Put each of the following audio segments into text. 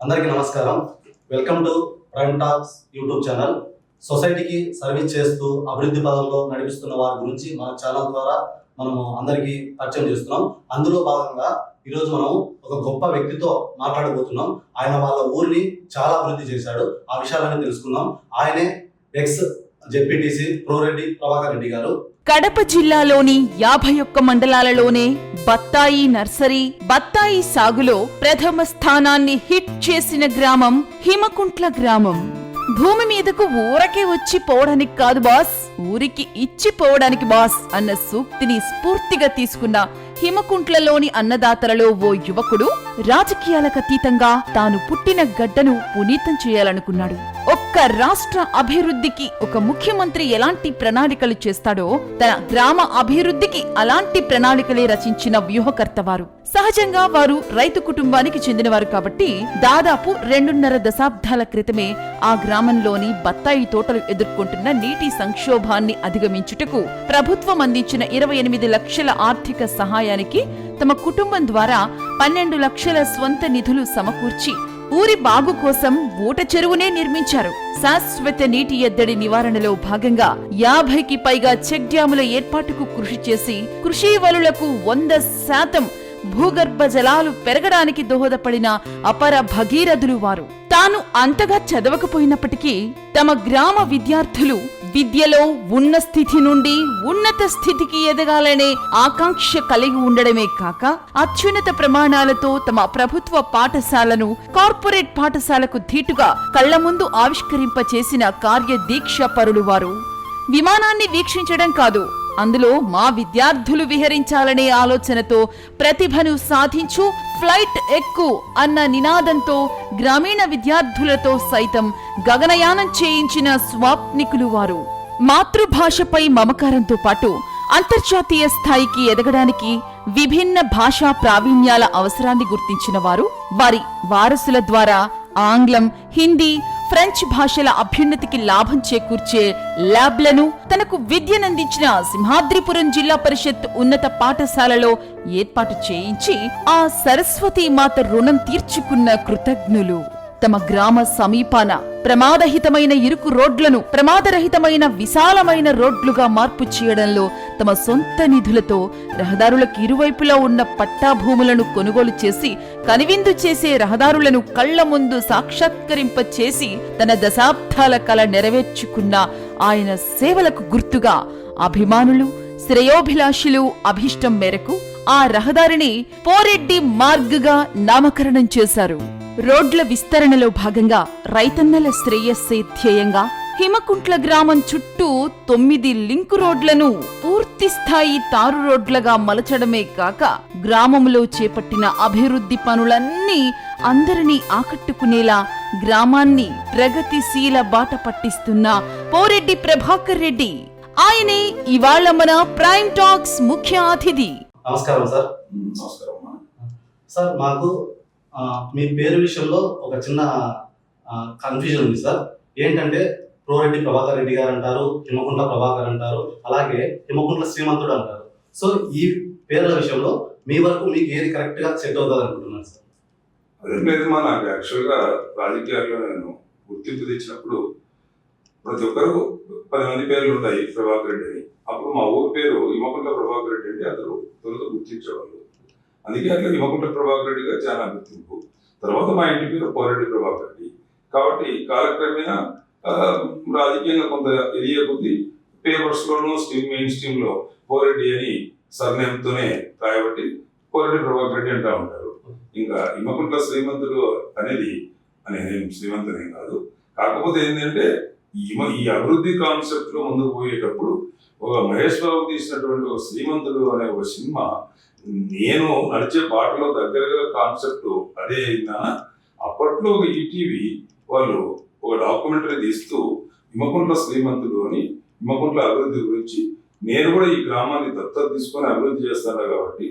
అందరికీ నమస్కారం. Welcome to prime talks YouTube channel. సొసైటీకి సర్వీస్ చేస్తూ అభివృద్ధి పదంలో నడిపిస్తున్న వారి గురించి మన ఛానల్ ద్వారా మనము అందరికీ పరిచయం చేస్తున్నాం. అందులో భాగంగా ఈరోజు మనం ఒక గొప్ప వ్యక్తితో మాట్లాడబోతున్నాం. ఆయన వాళ్ళ ఊరిని చాలా అభివృద్ధి చేశాడు. ఆ విషయాలన్నీ తెలుసుకుందాం. ఆయనే ఎక్స్ జెడ్పీటీసీ ప్రోరెడ్డి ప్రభాకర్ రెడ్డి గారు. కడప జిల్లాలోని 51 మండలాలలోనే బత్తాయి నర్సరీ, బత్తాయి సాగులో ప్రథమ స్థానాన్ని హిట్ చేసిన గ్రామం హిమకుంట్ల గ్రామం. భూమి మీదకు ఊరకే వచ్చి పోవడానికి కాదు బాస్, ఊరికి ఇచ్చి పోవడానికి బాస్ అన్న సూక్తిని స్ఫూర్తిగా తీసుకున్న హిమకుంట్లలోని అన్నదాతలలో ఓ యువకుడు రాజకీయాలకు అతీతంగా తాను పుట్టిన గడ్డను పునీతం చేయాలనుకున్నాడు. ఒక్క రాష్ట్ర అభివృద్ధికి ఒక ముఖ్యమంత్రి ఎలాంటి ప్రణాళికలు చేస్తాడో తన గ్రామ అభివృద్ధికి అలాంటి ప్రణాళికలే రచించిన వ్యూహకర్త వారు. సహజంగా వారు రైతు కుటుంబానికి చెందినవారు కాబట్టి దాదాపు 2.5 దశాబ్దాల క్రితమే ఆ గ్రామంలోని బత్తాయి తోటలు ఎదుర్కొంటున్న నీటి సంక్షోభాన్ని అధిగమించుటకు ప్రభుత్వం అందించిన 28 లక్షల ఆర్థిక సహాయానికి తమ కుటుంబం ద్వారా 12 లక్షల స్వంత నిధులు సమకూర్చి ఊరి బాగు కోసం ఊట చెరువునే నిర్మించారు. శాశ్వత నీటి ఎద్దడి నివారణలో భాగంగా 50కి పైగా చెక్ డ్యాముల ఏర్పాటుకు కృషి చేసి కృషి వలులకు 100% భూగర్భ జలాలు పెరగడానికి దోహదపడిన అపర భగీరథులు వారు. తాను అంతగా చదవకపోయినప్పటికీ తమ గ్రామ విద్యార్థులు విద్యలో ఉన్న స్థితి నుండి ఉన్నత స్థితికి ఎదగాలనే ఆకాంక్ష కలిగి ఉండడమే కాక అత్యున్నత ప్రమాణాలతో తమ ప్రభుత్వ పాఠశాలను కార్పొరేట్ పాఠశాలకు ధీటుగా కళ్ల ముందు ఆవిష్కరింపచేసిన కార్యదీక్ష పరులు వారు. విమానాన్ని వీక్షించడం కాదు, అందులో మా విద్యార్థులు విహరించాలనే ఆలోచనతో ప్రతిభను సాధించు, ఫ్లైట్ ఎక్కు అన్న నినాదంతో గ్రామీణ విద్యార్థులతో సైతం గగనయానం చేయించిన స్వాప్నికులు వారు. మాతృభాషపై మమకారంతో పాటు అంతర్జాతీయ స్థాయికి ఎదగడానికి విభిన్న భాషా ప్రావీణ్యాల అవసరాన్ని గుర్తించిన వారు వారి వారసుల ద్వారా ఆంగ్లం, హిందీ, ఫ్రెంచ్ భాషల అభ్యున్నతికి లాభం చేకూర్చే ల్యాబ్లను తనకు విద్యనందించిన సింహాద్రిపురం జిల్లా పరిషత్ ఉన్నత పాఠశాలలో ఏర్పాటు చేయించి ఆ సరస్వతీ మాత రుణం తీర్చుకున్న కృతజ్ఞులు. తమ గ్రామ సమీపాన ప్రమాదహితమైన ఇరుకు రోడ్లను ప్రమాదరహితమైన విశాలమైన రోడ్లుగా మార్పు చేయడంలో తమ సొంత నిధులతో రహదారులకు ఇరువైపులా ఉన్న పట్టా భూములను కొనుగోలు చేసి కనివిందు చేసే రహదారులను కళ్ల ముందు సాక్షాత్కరింపచేసి తన దశాబ్దాల కల నెరవేర్చుకున్న ఆయన సేవలకు గుర్తుగా అభిమానులు, శ్రేయోభిలాషులు అభిష్టం మేరకు ఆ రహదారిని పోరెడ్డి మార్గ్గా నామకరణం చేశారు. రోడ్ల విస్తరణలో భాగంగా రైతన్నల శ్రేయస్సే ధ్యేయంగా హిమకుంట్ల గ్రామం చుట్టూ 9 లింకు రోడ్లను పూర్తి స్థాయి తారు రోడ్లగా మలచడమే కాక గ్రామంలో చేపట్టిన అభివృద్ధి పనులన్నీ అందరినీ ఆకట్టుకునేలా గ్రామాన్ని ప్రగతిశీల బాట పట్టిస్తున్న పోరెడ్డి ప్రభాకర్ రెడ్డి. ఆయనే ఇవాళ మన ప్రైమ్ టాక్స్ ముఖ్య అతిథి. నమస్కారం సార్. సార్, మాకు మీ పేరు విషయంలో ఒక చిన్న కన్ఫ్యూజన్ ఉంది సార్. ఏంటంటే ప్రోరెడ్డి ప్రభాకర్ రెడ్డి గారు అంటారు, హిమకుంట్ల ప్రభాకర్ అంటారు, అలాగే హిమకుంట్ల శ్రీమంతుడు అంటారు. సో ఈ పేర్ల విషయంలో మీ వరకు మీకు ఏది కరెక్ట్ గా సెట్ అవుతుంది అనుకుంటున్నారు సార్? అదే లేదు, నాకు యాక్చువల్గా రాజకీయాల్లో నేను గుర్తింపు తెచ్చినప్పుడు ప్రతి ఒక్కరు 10 మంది పేర్లు ఉంటాయి ప్రభాకర్ రెడ్డి అని. అప్పుడు మా ఊరి పేరు హిమకుంట్ల ప్రభాకర్ రెడ్డి అంటే అందరూ తొలుత గుర్తించేవాళ్ళు. అందుకే అట్లా హిమకుంట్ల ప్రభాకర్ రెడ్డిగా చాలా గుర్తింపు. తర్వాత మా ఇంటి పేరు పోరెడ్డి ప్రభాకర్ రెడ్డి. కాబట్టి కాలక్రమేణా రాజకీయంగా కొంత ఎదిగే కొద్ది పేపర్స్లోనూ మెయిన్ స్ట్రీమ్లో పోరెడ్డి అని సర్నేమ్తోనే రాయబట్టి పోరెడ్డి ప్రభాకర్ రెడ్డి అంటూ ఉంటారు. ఇంకా హిమకుంట్ల శ్రీమంతుడు అనేది శ్రీమంతునేం కాదు. కాకపోతే ఏంటంటే ఈ అభివృద్ధి కాన్సెప్ట్ లో ముందుకు పోయేటప్పుడు ఒక మహేష్ బాబు తీసినటువంటి ఒక శ్రీమంతుడు అనే ఒక సినిమా నేను నడిచే బాటలో దగ్గరగా కాన్సెప్ట్ అదే అయినా అప్పట్లో ఒక ఈటీవీ వాళ్ళు ఒక డాక్యుమెంటరీ తీస్తూ హిమకుంట్ల శ్రీమంతుడు అని హిమకుంట్ల అభివృద్ధి గురించి నేను కూడా ఈ గ్రామాన్ని దత్తత తీసుకొని అభివృద్ధి చేస్తాను కాబట్టి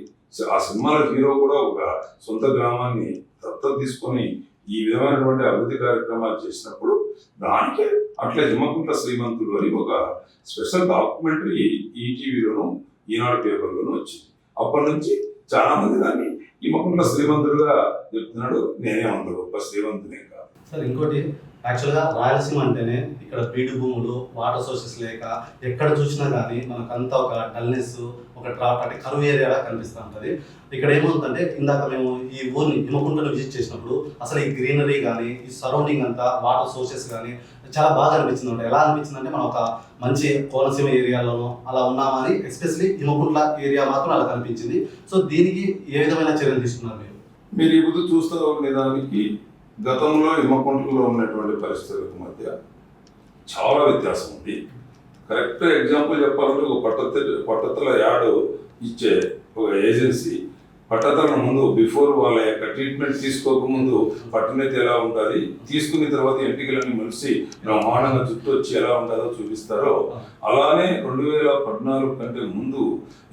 ఆ సినిమాలో హీరో కూడా ఒక సొంత గ్రామాన్ని దత్తత తీసుకొని ఈ విధమైనటువంటి అభివృద్ధి కార్యక్రమాలు చేసినప్పుడు దానికే అట్లా హిమకుంట్ల శ్రీమంతుడు అని ఒక స్పెషల్ డాక్యుమెంటరీ ఈటీవీలోను ఈనాడు పేపర్లోనూ వచ్చింది. అప్పటి నుంచి చాలా మంది దాన్ని ఇమ్మకుంట్ల శ్రీమంతుడుగా చెప్తున్నాడు. నేనే అంత గొప్ప శ్రీమంతునే కాదు. సార్ ఇంకోటి యాక్చువల్గా రాయలసీమ అంటేనే ఇక్కడ బీడు భూములు, వాటర్ సోర్సెస్ లేక ఎక్కడ చూసినా కానీ మనకంతా ఒక డల్నెస్, ఒక డ్రాప్ అంటే కరువు ఏరియాలా కనిపిస్తూ ఉంటుంది. ఇక్కడ ఏమవుతుందంటే ఇందాక మేము ఈ ఊరిని హిమకుంటను విజిట్ చేసినప్పుడు అసలు ఈ గ్రీనరీ కానీ ఈ సరౌండింగ్ అంతా వాటర్ సోర్సెస్ కానీ చాలా బాగా అనిపించింది అనమాట. ఎలా అనిపించిందంటే మనం ఒక మంచి కోనసీమ ఏరియాలోనో అలా ఉన్నామని, ఎస్పెషలీ హిమకుంట్ల ఏరియా మాత్రం అలా కనిపించింది. సో దీనికి ఏ విధమైన చర్యలు తీసుకున్నారు మీరు? మీరు ఇప్పుడు చూస్తూ ఉండేదానికి గతంలో హిమకుంటలో ఉన్నటువంటి పరిస్థితులకు మధ్య చాలా వ్యత్యాసం ఉంది. కరెక్ట్ ఎగ్జాంపుల్ చెప్పాలంటే ఒక పట్టతల యాడ్ ఇచ్చే ఒక ఏజెన్సీ పట్టతల ముందు బిఫోర్ వాళ్ళ యొక్క ట్రీట్మెంట్ తీసుకోకముందు పట్టణైతే ఎలా ఉంటుంది, తీసుకున్న తర్వాత ఎంటికలన్నీ మలిసి బ్రహ్మాండంగా జుట్టు వచ్చి ఎలా ఉంటుందో చూపిస్తారో అలానే 2014 కంటే ముందు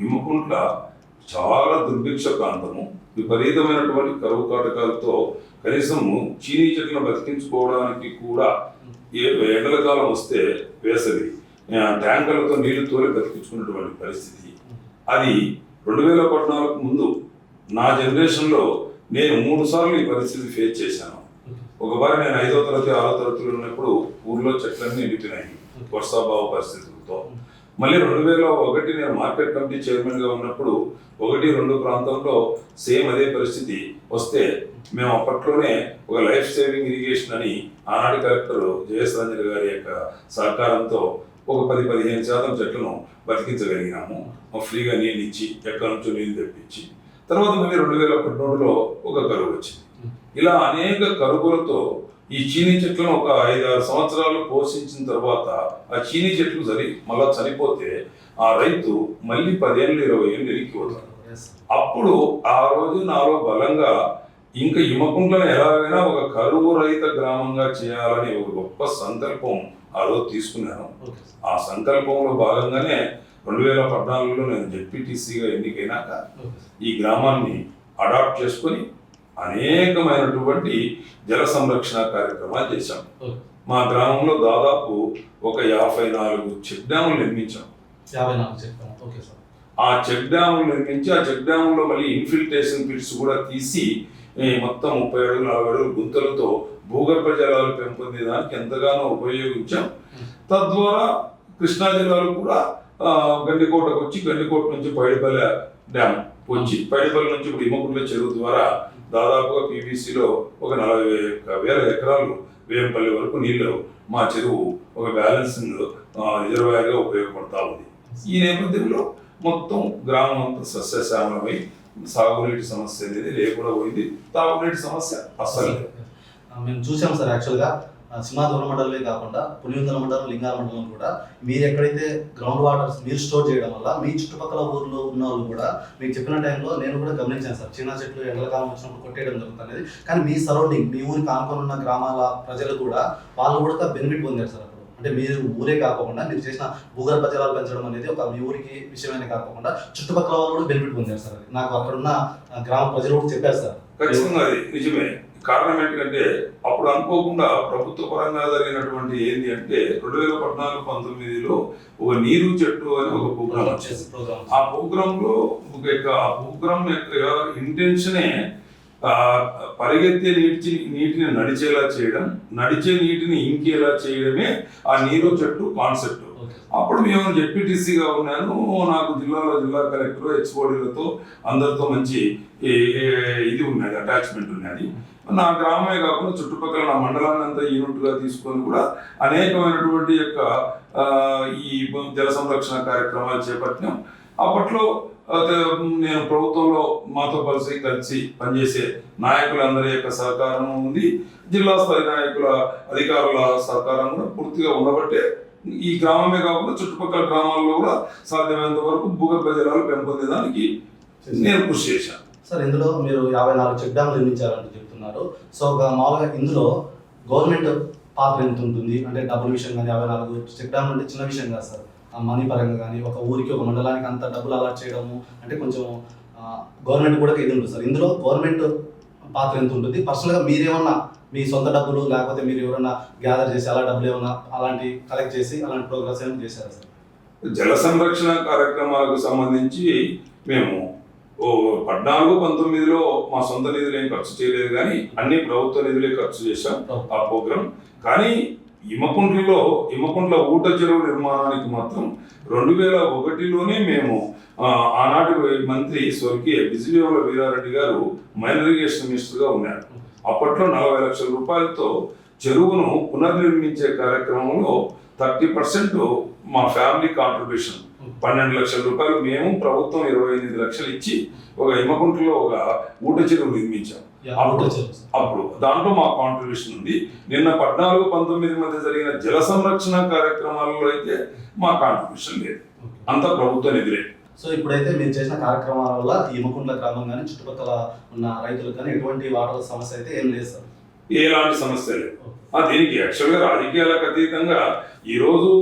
హిమకుంట్ల చాలా దుర్భిక్ష ప్రాంతము, విపరీతమైనటువంటి కరువు కాటకాలతో కనీసము చీనీ చెట్లను బతికించుకోవడానికి కూడా ఎండల కాలం వస్తే వేసవి ట్యాంకర్లతో నీళ్లు తోలి బతికించుకున్నటువంటి పరిస్థితి. అది 2014 ముందు నా జనరేషన్లో నేను 3 సార్లు ఈ పరిస్థితి ఫేస్ చేశాను. ఒకసారి నేను 5వ తరగతి 6వ తరగతిలో ఉన్నప్పుడు ఊర్లో చెట్లన్నీ ఎండిపోయినాయి వర్షాభావ పరిస్థితులతో. మళ్ళీ 2001 నేను మార్కెట్ కమిటీ చైర్మన్గా ఉన్నప్పుడు 1-2 ప్రాంతంలో సేమ్ అదే పరిస్థితి వస్తే మేము అప్పట్లోనే ఒక లైఫ్ సేవింగ్ ఇరిగేషన్ అని ఆనాటి కలెక్టర్ జేఎస్ రంజన్ గారి యొక్క సహకారంతో ఒక 10-15% చెట్లను బతికించగలిగినాము. ఫ్రీగా నీళ్ళు ఇచ్చి ఎక్కడి నుంచో నీళ్ళు తెప్పించి. తర్వాత మళ్ళీ 2013లో ఒక కరువు వచ్చింది. ఇలా అనేక కరువులతో ఈ చీనీ చెట్లను ఒక 5-6 సంవత్సరాలు పోషించిన తర్వాత ఆ చీనీ చెట్లు మళ్ళా చనిపోతే ఆ రైతు మళ్ళీ 10 ఏళ్ళు 20 ఏళ్ళు ఎరికిపోతాడు. అప్పుడు ఆ రోజు నాలో బలంగా ఇంకా హిమకుంట్లను ఎలాగైనా ఒక కరువు రహిత గ్రామంగా చేయాలని ఒక గొప్ప సంకల్పం ఆ రోజు తీసుకున్నాను. ఆ సంకల్పంలో భాగంగానే 2014లో నేను జెడ్పీటీసీగా ఎన్నికైనాక ఈ గ్రామాన్ని అడాప్ట్ చేసుకొని అనేకమైనటువంటి జల సంరక్షణ కార్యక్రమాలు చేశాం. మా గ్రామంలో దాదాపు ఒక 54 చెక్ డ్యాములు నిర్మించాం. 54 చెక్ డ్యామ్. Okay sir. ఆ చెక్ డ్యాములు నిర్మించి ఆ చెక్ డ్యాముల్లో మళ్ళీ ఇన్ఫిల్ట్రేషన్ పిట్స్ కూడా తీసి మొత్తం 30 అడుగులు 40 అడుగులు గుంతలతో భూగర్భ జలాలు పెంపొందేదానికి ఎంతగానో ఉపయోగించాం. తద్వారా కృష్ణా జిల్లాలో కూడా గండికోటకు వచ్చి గండికోట నుంచి పైడిపల్లె డ్యామ్ వచ్చి పైడిపల్లె నుంచి ఇప్పుడు హిమకుంట్ల చెరువు ద్వారా దాదాపుగా పీవీసీలో ఒక 40,000 ఎకరాలు వేంపల్లి వరకు నీళ్లు మా చెరువు ఒక బ్యాలెన్సింగ్ రిజర్వాయర్గా ఉపయోగపడతా ఉంది. ఈ నేపథ్యంలో మొత్తం గ్రామం అంతా సస్యశ్యామలమై సాగునీటి సమస్య అనేది లేకుండా పోయింది. తాగునీటి సమస్య అస్సలు లేదు. మేము చూసాం సార్. యాక్చువల్గా సింహాద్వరం మండలమే కాకుండా పులివెందుల మండలం, లింగాల మండలం కూడా మీరు ఎక్కడైతే గ్రౌండ్ వాటర్స్ మీరు స్టోర్ చేయడం వల్ల మీ చుట్టుపక్కల ఊర్లో ఉన్న వాళ్ళు కూడా మీకు చెప్పిన టైంలో నేను కూడా గమనించాను సార్. చిన్న చెట్లు ఎండలకాలం వచ్చినప్పుడు కొట్టేయడం జరుగుతుంది. కానీ మీ సరౌండింగ్, మీ ఊరికి ఆనుకొని ఉన్న గ్రామాల ప్రజలు కూడా వాళ్ళు కూడా బెనిఫిట్ పొందారు సార్. అప్పుడు అంటే మీరు ఊరే కాకుండా మీరు చేసిన భూగర్భ జలాలు పెంచడం అనేది ఒక మీ ఊరికి విషయమైనా కాకుండా చుట్టుపక్కల వాళ్ళు కూడా బెనిఫిట్ పొందారు సార్. అది నాకు అక్కడున్న గ్రామ ప్రజలు కూడా చెప్పారు సార్. ఖచ్చితంగా అది నిజమే. కారణం ఏంటంటే అప్పుడు అనుకోకుండా ప్రభుత్వ పరంగా జరిగినటువంటి ఏంటి అంటే 2014-19లో ఒక నీరు చెట్టు అని ఒక ప్రోగ్రామ్ వచ్చింది. ఆ ప్రోగ్రాంలో ఆ ప్రోగ్రామ్ యొక్క ఇంటెన్షనే పరిగెత్తే నీటిని నడిచేలా చేయడం, నడిచే నీటిని ఇంకేలా చేయడమే ఆ నీరు చెట్టు కాన్సెప్ట్. అప్పుడు మేము జెడ్పీటీసీగా ఉన్నాను. నాకు జిల్లా కలెక్టర్ హెచ్ఓడీలతో అందరితో మంచి ఇది ఉన్నది, అటాచ్మెంట్ ఉన్నది. నా గ్రామమే కాకుండా చుట్టుపక్కల నా మండలాన్ని అంతా యూనిట్గా తీసుకొని కూడా అనేకమైనటువంటి యొక్క ఈ జల సంరక్షణ కార్యక్రమాలు చేపట్టాం. అప్పట్లో నేను ప్రభుత్వంలో మాతో కలిసి పనిచేసే నాయకులందరి యొక్క సహకారం ఉంది. జిల్లా స్థాయి నాయకుల అధికారుల సహకారం కూడా పూర్తిగా ఉండబట్టే ఈ గ్రామమే కాకుండా చుట్టుపక్కల గ్రామాల్లో కూడా సాధ్యమైనంత వరకు భూగర్భ జలాలు పెంపొందేదానికి నేను కృషి చేశాను. సార్ ఇందులో మీరు 54 చెక్ డ్యామ్లు నిర్మించారంటూ చెప్తున్నారు. సో మామూలుగా ఇందులో గవర్నమెంట్ పాత్ర ఎంత ఉంటుంది? అంటే డబ్బుల విషయం కానీ 54 చెక్ డ్యామ్లు అంటే చిన్న విషయం కాదు సార్. మనీ పరంగా కానీ ఒక ఊరికి ఒక మండలానికి అంత డబ్బులు అలాట్ చేయడము అంటే కొంచెం గవర్నమెంట్ కూడా ఇది ఉంటుంది సార్. ఇందులో గవర్నమెంట్ పాత్ర ఎంత ఉంటుంది? పర్సనల్గా మీరేమన్నా మీ సొంత డబ్బులు లేకపోతే మీరు ఎవరన్నా గ్యాదర్ చేసి అలా డబ్బులు ఏమన్నా అలాంటి కలెక్ట్ చేసి అలాంటి ప్రోగ్రెస్ ఏమైనా చేశారా సార్? జల సంరక్షణ కార్యక్రమాలకు సంబంధించి మేము 14-19లో మా సొంత నిధులు ఏం ఖర్చు చేయలేదు, కానీ అన్ని ప్రభుత్వ నిధులే ఖర్చు చేశాం ఆ ప్రోగ్రాం. కానీ ఇమ్మకుంట్ల ఊట చెరువు నిర్మాణానికి మాత్రం 2001లోనే మేము ఆనాటి మంత్రి స్వర్గీయ బిజివేముల వీరారెడ్డి గారు మైనర్ ఇరిగేషన్ మినిస్టర్గా ఉన్నారు. అప్పట్లో 40 లక్షల రూపాయలతో చెరువును పునర్నిర్మించే కార్యక్రమంలో 30% మా ఫ్యామిలీ కాంట్రిబ్యూషన్ 12 లక్షల రూపాయలు మేము, ప్రభుత్వం 28 లక్షలు ఇచ్చి ఒక ఇమ్మకుంటలో ఒక ఊట చెరువు నిర్మించాం. అప్పుడు దాంట్లో మా కాంట్రిబ్యూషన్ ఉంది. నిన్న 14-19 మధ్య జరిగిన జల సంరక్షణ కార్యక్రమాలలో అయితే మా కాంట్రిబ్యూషన్ లేదు, అంతా ప్రభుత్వ నిధులే. సో ఇప్పుడైతే మీరు చేసిన కార్యక్రమాల వల్ల ఈ ఇమ్మకుంట్ల గ్రామం కానీ చుట్టుపక్కల ఉన్న రైతులకు కానీ ఎటువంటి వాటర్ సమస్య అయితే ఏం లేదు సార్? ఎలాంటి సమస్య లేదు. దీనికి యాక్చువల్గా రాజకీయాలకు అతీతంగా ఈరోజు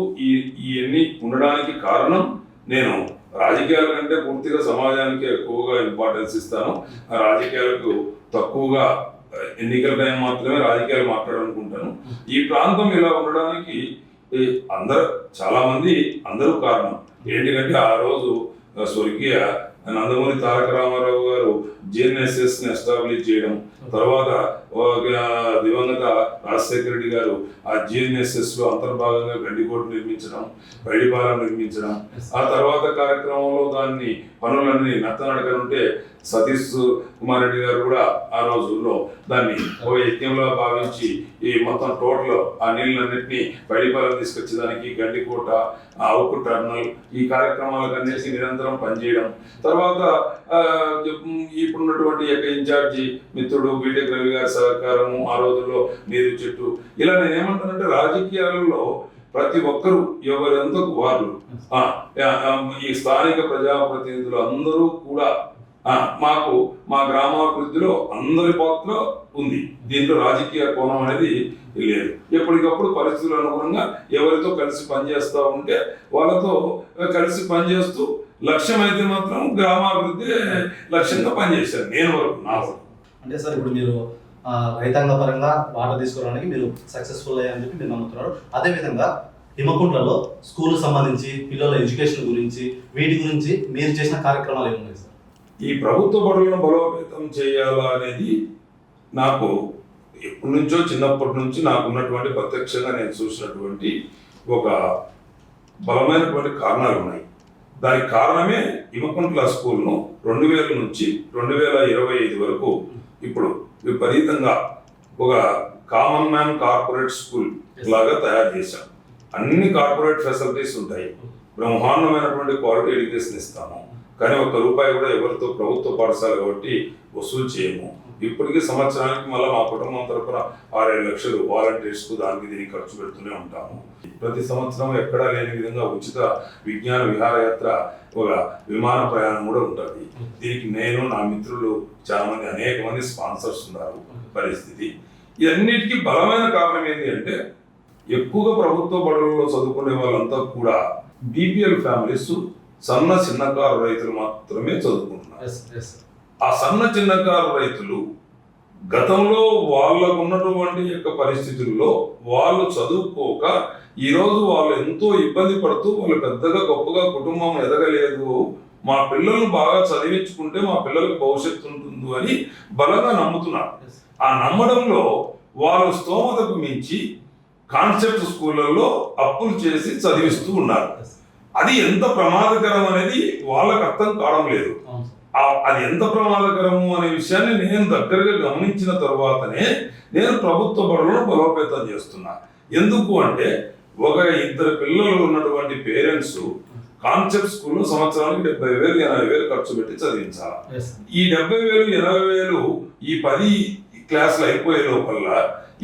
ఇవన్నీ ఉండడానికి కారణం, నేను రాజకీయాల కంటే పూర్తిగా సమాజానికి ఎక్కువగా ఇంపార్టెన్స్ ఇస్తాను. రాజకీయాలకు తక్కువగా ఎన్నికల టైం మాత్రమే రాజకీయాలు మాట్లాడాలనుకుంటాను. ఈ ప్రాంతం ఇలా ఉండడానికి చాలా మంది అందరూ కారణం. ఏంటంటే ఆ రోజు స్వర్గీయ నందమూరి తారక రామారావు గారు JNSS ని ఎస్టాబ్లిష్ చేయడం, తర్వాత దివంగత రాజశేఖర రెడ్డి గారు ఆ JNSS లో అంతర్భాగంగా గండికోట నిర్మించడం, బయడిపాలెం నిర్మించడం, ఆ తర్వాత కార్యక్రమంలో దాన్ని పనులన్నీ నత్తనడకనుంటే సతీష్ కుమార్ రెడ్డి గారు కూడా ఆ రోజుల్లో దాన్ని ఒక యజ్ఞంలో భావించి ఈ మొత్తం టోటల్ ఆ నీళ్ళన్నింటినీ బయడిపాలెం తీసుకొచ్చేదానికి గండికోట, అవుకు టర్నల్, ఈ కార్యక్రమాలకు అన్నిటికీ నిరంతరం పనిచేయడం, తర్వాత ఇప్పుడున్నటువంటి యొక్క ఇన్ఛార్జి మిత్రుడు బీటెక్ రవి గారి సహకారము, ఆ రోజుల్లో నీరు చెట్టు, ఇలా నేను ఏమంటానంటే రాజకీయాలలో ప్రతి ఒక్కరూ ఎవరెంతకు వారు ఈ స్థానిక ప్రజాప్రతినిధులు అందరూ కూడా మాకు మా గ్రామాభివృద్ధిలో అందరి పాత్ర ఉంది. దీంట్లో రాజకీయ కోణం అనేది లేదు. ఎప్పటికప్పుడు పరిస్థితుల అనుగుణంగా ఎవరితో కలిసి పనిచేస్తూ ఉంటే వాళ్ళతో కలిసి పనిచేస్తూ లక్ష్యం అయితే మాత్రం గ్రామాభివృద్ధి లక్ష్యంగా పనిచేశారు నేను వరకు నా వరకు. అంటే సార్ ఇప్పుడు మీరు రైతాంగ పరంగా వాటర్ తీసుకోవడానికి మీరు సక్సెస్ఫుల్ అయ్యారని చెప్పి మీరు నమ్ముతున్నారు. అదేవిధంగా హిమకుంట్లలో స్కూల్ సంబంధించి పిల్లల ఎడ్యుకేషన్ గురించి వీటి గురించి మీరు చేసిన కార్యక్రమాలు ఏమున్నాయి సార్? ఈ ప్రభుత్వ బడులను బలోపేతం చేయాలా అనేది నాకు ఎప్పటి నుంచో చిన్నప్పటి నుంచి నాకున్నటువంటి ప్రత్యక్షంగా నేను చూసినటువంటి ఒక బలమైనటువంటి కారణాలు ఉన్నాయి. దానికి కారణమే హిమకుంట్ల స్కూల్ను 2000 నుంచి 2025 వరకు ఇప్పుడు విపరీతంగా ఒక కామన్ మ్యాన్ కార్పొరేట్ స్కూల్ లాగా తయారు చేశాం. అన్ని కార్పొరేట్ ఫెసిలిటీస్ ఉంటాయి, బ్రహ్మాండమైనటువంటి క్వాలిటీ ఎడ్యుకేషన్ ఇస్తాము, కానీ ₹1 కూడా ఎవరితో ప్రభుత్వ పాఠశాల కాబట్టి వసూలు చేయము. ఇప్పటికీ సంవత్సరానికి మళ్ళీ మా కుటుంబం తరఫున 6-7 లక్షలు వాలంటీర్స్కు దానికి దీనికి ఖర్చు పెడుతూనే ఉంటాము. ప్రతి సంవత్సరం ఎక్కడా లేని విధంగా ఉచిత విజ్ఞాన విహారయాత్ర, ఒక విమాన ప్రయాణం కూడా ఉంటుంది. దీనికి నేను, నా మిత్రులు చాలా మంది, అనేక మంది స్పాన్సర్స్ ఉన్నారు. పరిస్థితి ఇవన్నిటికీ బలమైన కారణం ఏంటి అంటే ఎక్కువగా ప్రభుత్వ బడులలో చదువుకునే వాళ్ళంతా కూడా BPL ఫ్యామిలీస్, సన్న చిన్నకారు రైతులు మాత్రమే చదువుకుంటున్నారు. ఆ సన్న చిన్నకారు రైతులు గతంలో వాళ్ళకు ఉన్నటువంటి యొక్క పరిస్థితుల్లో వాళ్ళు చదువుకోక ఈరోజు వాళ్ళు ఎంతో ఇబ్బంది పడుతూ వాళ్ళు పెద్దగా గొప్పగా కుటుంబం ఎదగలేదు, మా పిల్లలను బాగా చదివించుకుంటే మా పిల్లలకు భవిష్యత్తు ఉంటుంది అని బలంగా నమ్ముతున్నారు. ఆ నమ్మడంలో వాళ్ళు స్తోమతకు మించి కాన్సెప్ట్ స్కూళ్ళల్లో అప్పులు చేసి చదివిస్తూ ఉన్నారు. అది ఎంత ప్రమాదకరం అనేది వాళ్ళకు అర్థం కావడం లేదు. అది ఎంత ప్రమాదకరము అనే విషయాన్ని నేను దగ్గరగా గమనించిన తర్వాతనే నేను ప్రభుత్వ బడులను బలోపేతం చేస్తున్నా. ఎందుకు అంటే 2 పిల్లలు ఉన్నటువంటి పేరెంట్స్ కాన్సెప్ట్ స్కూల్లో సంవత్సరానికి 70,000-80,000 ఖర్చు పెట్టి చదివించాలి. ఈ 70,000-80,000 ఈ 10 క్లాసులు అయిపోయే లోపల